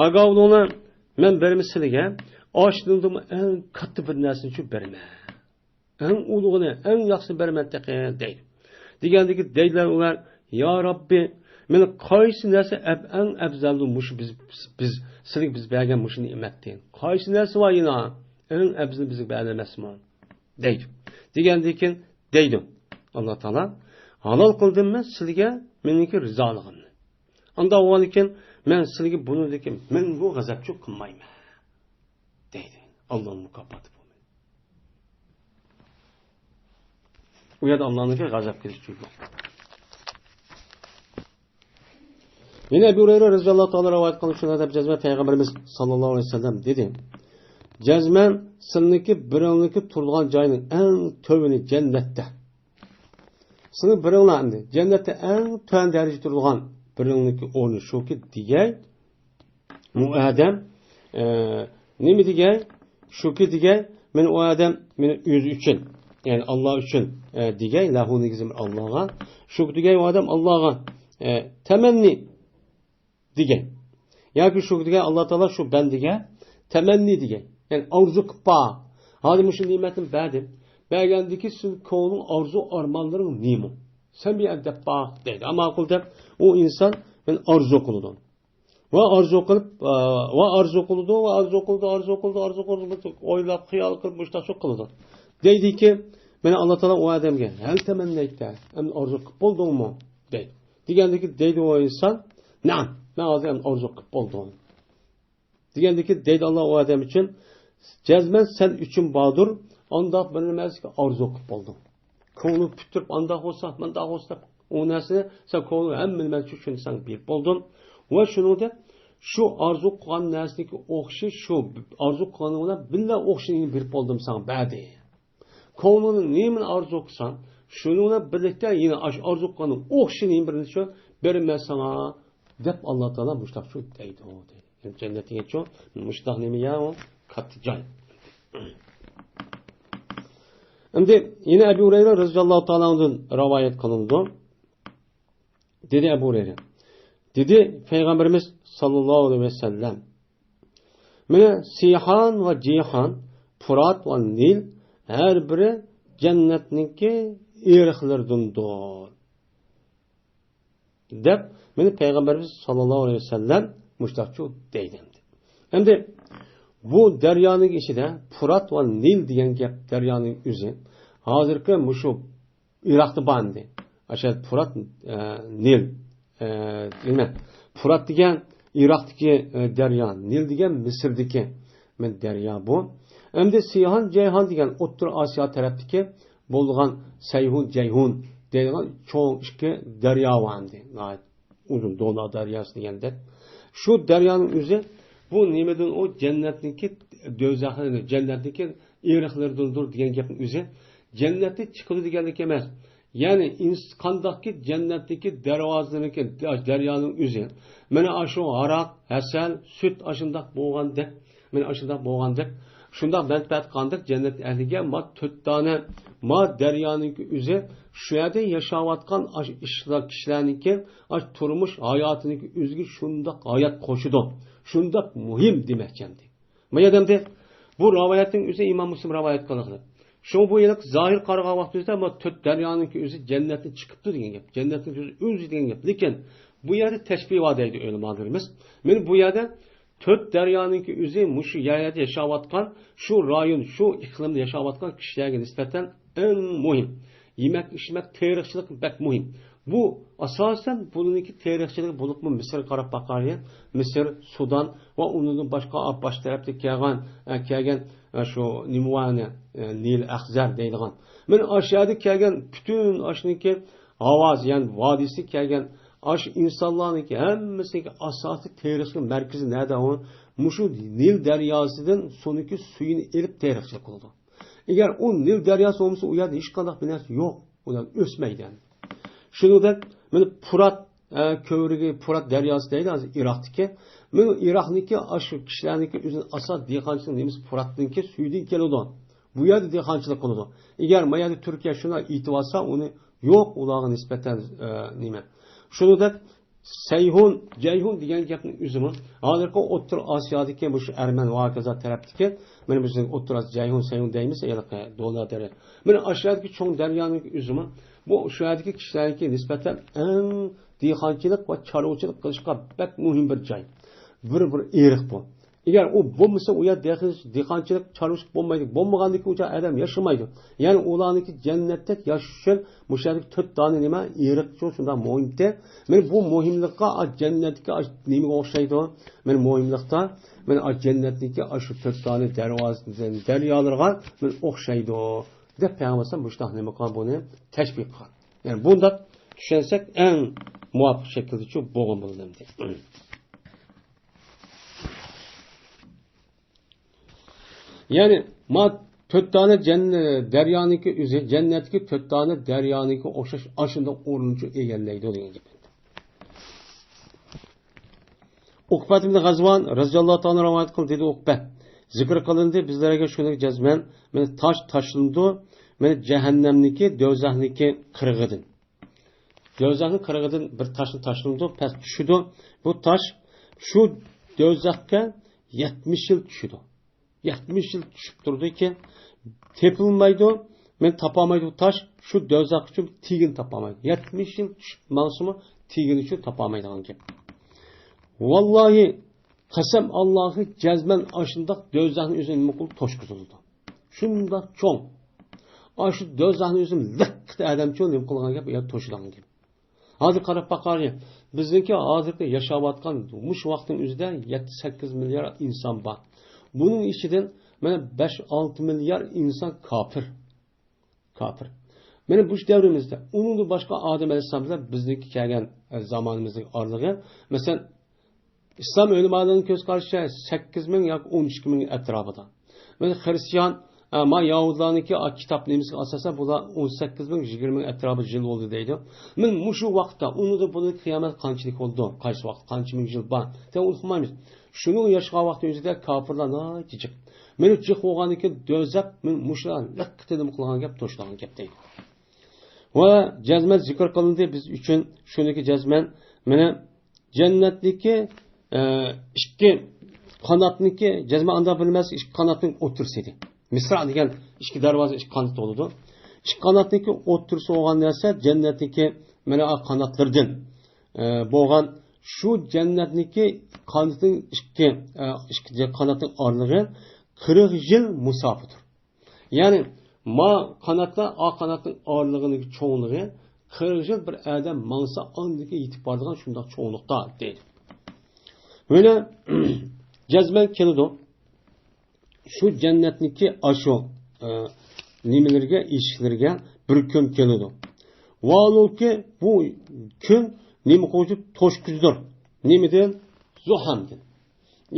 agavlona men berimiz sizga Aşdığımda en katı bir nersini şu berme. En uluğunu, en yaxşı bermekte deydi. Degandiki deydiler ular, ya Rabbi, meni qaysi narsa en afzaldi muşu biz silik biz bergen muşu nimettin. Qaysi narsa var yine en afzal bizi berlemesmi? deydi. Degandiki deydi Allah Taala, halal kıldım men sizga meniki rizalığımni. Anda olan iken men sizga bunu dedim, men bu gazapçı qilmayman. deydi. Allah'ın mukafatı bu. Bu ya da Allah'ın gazap kiliş çünkü. Yine Ebu Hureyre radhiyallahu ta'ala rivayet kılmış şuna cezme Peygamberimiz sallallahu aleyhi ve sellem dedi. Cezmen sınıki birinliki turulgan cayının en tövünü cennette. Sını birinlendi. Cennette en tövün derece turulgan birinliki onu şu ki diye bu adam nemi diye şu ki diye men o adam men yüz için yani Allah için diye lahu nigizim Allah'a şu diye o adam Allah'a temenni diye ya ki şu diye Allah Teala şu ben diye temenni diye yani arzu kıpa hadi bu şimdi nimetin verdim belgendeki konu arzu armanların nimu sen bir edep bak dedi ama akılda o insan ben arzu kuludum. Va arzu qilib, va arzu qildi, va arzu qildi, o'ylab, xiyol qilib mushtaqa qildi. Deydiki, meni Alloh taolo o odamga, "Hal tamannayta, am arzu qilib bo'ldingmi?" deydi. Degandiki, deydi o inson, "Na'am, men hozir ham arzu qilib bo'ldim." Degandiki, deydi Alloh o odam uchun, "Jazman sen uchun bodur, ondoq bir nimaga arzu qilib bo'ldim." Ko'ngli puturib, ondoq bo'lsa, bundoq bo'lsa, o narsani sen ko'ngli hamma nima uchun sen berib bo'lding. Va shunda şu arzu qilgan narsadagi o'xshi şu arzu qilganingdan billa o'xshini berib bo'ldim sen ba'di. Ko'ngling nimani arzu qilsan, shuni bilan birlikda yine arzu qilganing o'xshini birinchi berma sana deb Alloh taolo mushtaq shu deydi. Jannatga geçiyor. Mushtaq nima ya o? Katta joy. Endi yine Ebu Hureyre radhiyallohu ta'aladan rivayet kılındı. Dedi Ebu Hureyre. Dedi Peygamberimiz sallallahu aleyhi ve sellem. Mene Sihan ve Cihan, Furat ve Nil her biri cennetninki iriklerdendir. Dep meni Peygamberimiz sallallahu aleyhi ve sellem muştaqçı deydi. Endi bu deryanın içinde Furat ve Nil diyen gap deryanın üzü hazırki muşu Irak'ta bandı. Aşağı Furat Nil nima? Furat degan Iroqdagi daryo, Nil degan Misrdagi daryo bu. Endi Sihan, Ceyhan degan O'rta Osiyo tarafdagi bo'lgan Sayhun, Ceyhun degan cho'ng ikki daryo vardı. Uzun Dola daryosi deganda. Shu daryoning o'zi bu nimadan o jannatniki do'zaxni, jannatniki eriqlardandir degan gapning o'zi jannatga chiqadi deganlik emas. Yani qandaqki jannatdagi darvozalarniki daryoning o'zi mana shu aroq, hasal, sut ashundaq bo'lganda, mana ashundaq bo'lganda shundaq manfaat qandiq jannat ahliga ma 4 dona ma daryoning o'zi shu yerda yashayotgan kishilarniki turmush hayotiniki o'ziga shundaq hayot qo'shidi. Shundaq muhim demakchandi. Mana demdi bu rivoyatning o'zi Imom Muslim rivoyat qilgan. Şu bu yıllık zahir qarığa vaxtımızda ama 4 daryanın ki özü cennetten çıkıptı degan gap. Cennetin özü degan gap. Lekin bu yerde teşbih var deydi ölümalarımız. Men bu yerde 4 daryanın ki özü muşu yerde yaşavatkan, şu rayon, şu iklimde yaşavatkan kişilerine nispeten en muhim. Yemek, içmek, tarihçilik bek muhim. Bu asasen bununki tarihçilik bulup mu Mısır qarab bakarya, Mısır, Sudan ve onun başka baş tarafta kelgan şu Nimuvani, Nil, Akzar deydigan. Men aşağıda kelgan bütün aşınki havaz yani vadisi kelgan aş insanlarniki hemmesinki asası tarihçilik merkezi nerede o? Muşu Nil deryasından sonraki suyunu elip tarihçilik oldu. Eğer o Nil deryası olmasa o yerde hiç kadar bir narsa yok. Ulan ösmeydi. Şunu da men Furat kövrigi Furat daryosi deydi hozir Iroqdagi. Men Iroqniki aşı kishilarniki o'zini asas dehqonchilik nemiz Furatniki suydan keladi. Bu yerda dehqonchilik qiladi. Agar mayada Turkiya shuni aytib olsa, uni yo'q ularga nisbatan nima. Shuni da Sayhun, Ceyhun degan gapning o'zimi hozirgi O'rta Osiyodagi bu Arman va hokazo tarafdagi mana bizning O'rta Ceyhun, Sayhun deymiz, yaqin do'llar. Mana aşağıdagi cho'ng daryoning o'zimi bu şu yerdeki kişilerki nispeten en dehqonchilik ve chorvachilik qilishga bek muhim bir joy. Bir eriq bu. Eğer o bo'lmasa u yer dehqonchilik, chorvachilik bo'lmaydi. Bo'lmagandiki u adam yaşamaydı. Yani ularniki jannatda yashash uchun mushalik 4 dona nima eriq shunda muhimda. Men bu muhimlikqa jannatga nimaga o'xshaydi? Men muhimlikda men jannatniki shu 4 dona darvozadan daryolarga men o'xshaydi. Dep Peygamber'den müştah nima qilgan buni tashbih qilgan. Yani bunda tushunsak en muvaffaq şekilde şu bo'lgan bo'ladi. Yani ma 4 tane daryaniki o'zi jannatga 4 tane daryaniki o'xshash ashunda o'rninchi egallaydi degan gap. Uqbat ibn G'azvan radhiyallohu ta'ala rivoyat qildi dedi Uqbat. Zikr qilindi bizlarga shuni jazman men tosh tashlandi men cehennemniki do'zaxniki qirg'idan. Do'zaxning qirg'idan bir toshni tashlandi past tushdi. Bu tosh shu do'zaxga 70 yil tushdi. 70 yil tushib turdi-ki tepilmaydi. Men topolmaydi bu tosh shu do'zax uchun tigin topolmaydi. 70 yil tushib mansumi tigin uchun topolmaydigan gap. Vallahi qasam Allohga jazman ashundaq do'zaxning o'zini muqul toshqizildi. Shundaq cho'ng. Aşı do'zaxni o'zini liqqa adamcha nima qilgan gap, ya to'shilgan gap. Hozir qarab baqari, bizniki hozirda yashayotgan mush vaqtning o'zida 7-8 milliard inson bor. Buning ichidan mana 5-6 milliard inson kafir. Kafir. Mana bu davrimizda uningdan boshqa odam alayhissalomlar bizniki kelgan zamonimizning orlig'i, masalan, islom ulamolarining ko'z qarashicha 8 ming yoki 12 ming atrofida. Mana Hristiyan Ama Yahudilarniki kitap nemizga asasen bular 18 bin 20 bin etrafı yıl oldu deydi. Men muşu vaqtda onu da bunu kıyamet qanchalik oldu. Qaysi vaqt qancha ming yil bor. Sen unutmaymiz. Şunu yaşagan vaqt özüde kafirlar jiq. Meni jiq bo'lganiki dözab men mushlar liqtidim qilgan gap to'shlagan gap deydi. Va jazman zikr qilindi biz uchun shuniki jazman meni jannatniki ikki qanotniki jazman anda bilmas ikki qanotning o'tirsidi. Misra degan ikki darvoza ikki qanot bo'ladi. Ikki qanotniki o'tirsi bo'lgan narsa jannatniki mana qanotlardan bo'lgan shu jannatniki qanotning ikki qanotning orlig'i 40 yil musofidir. Ya'ni ma qanotlar qanotning orlig'ining cho'nlig'i 40 yil bir adam mansa ondiki yetib boradigan shundoq cho'nliqda deydi. Böyle jazman keladi. Şu jannatniki ashu nimalarga eshiklarga bir kun keladi. Valuki bu kun nima qo'shib to'shqizdir. Nimadan? Zuhamdan.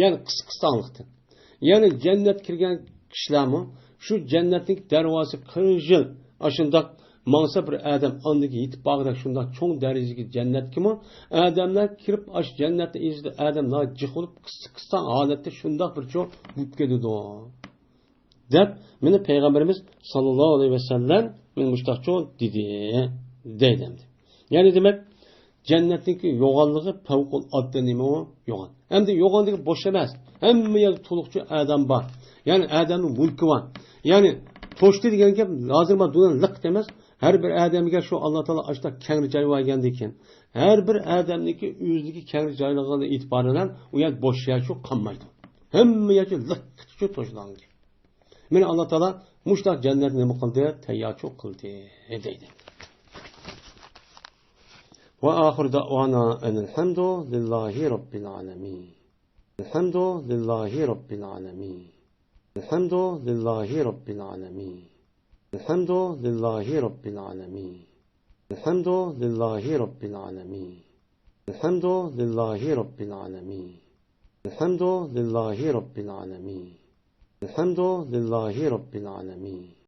Ya'ni qisqasanlikdan. Ya'ni jannat kirgan kishilarmi shu jannatning darvozasi 40 yil ashundoq mansa bir adam andagi yetib bag'rak shundoq cho'ng darajadagi jannatgimi odamlar kirib ash jannatda izdi odamlar jiqilib qisqasan holatda shundoq bir cho'ng bo'lib ketadi deb meni payg'ambarimiz sallallohu alayhi vasallam men mushtaq cho'ng dedi deydi. Ya'ni demak jannatniki yo'g'onligi favqul odda nima u yo'g'on. Endi yo'g'ondagi bo'sh emas. Hamma yer to'liqchi odam bor. Ya'ni odamning mulki bor. Ya'ni to'shdi degan gap hozir ma dunyo liq emas. Her bir adamga şu Allah Teala açta kengri joy vergendi ekan. Her bir adamniki o'zligi kengri joylig'iga e'tiboran u yer bo'sh yer shu qolmaydi. Hamma yer liq shu to'shlangan. Meni Allah Teala mushtaq jannatni nima qildi? Tayyor qildi deydi. Va oxir da'wana alhamdulillahi robbil alamin. Alhamdulillahi robbil alamin. Alhamdulillahi robbil alamin. Alhamdulillahi rabbil alamin. Alhamdulillahi rabbil alamin. Alhamdulillahi rabbil alamin. Alhamdulillahi rabbil alamin. Alhamdulillahi rabbil alamin.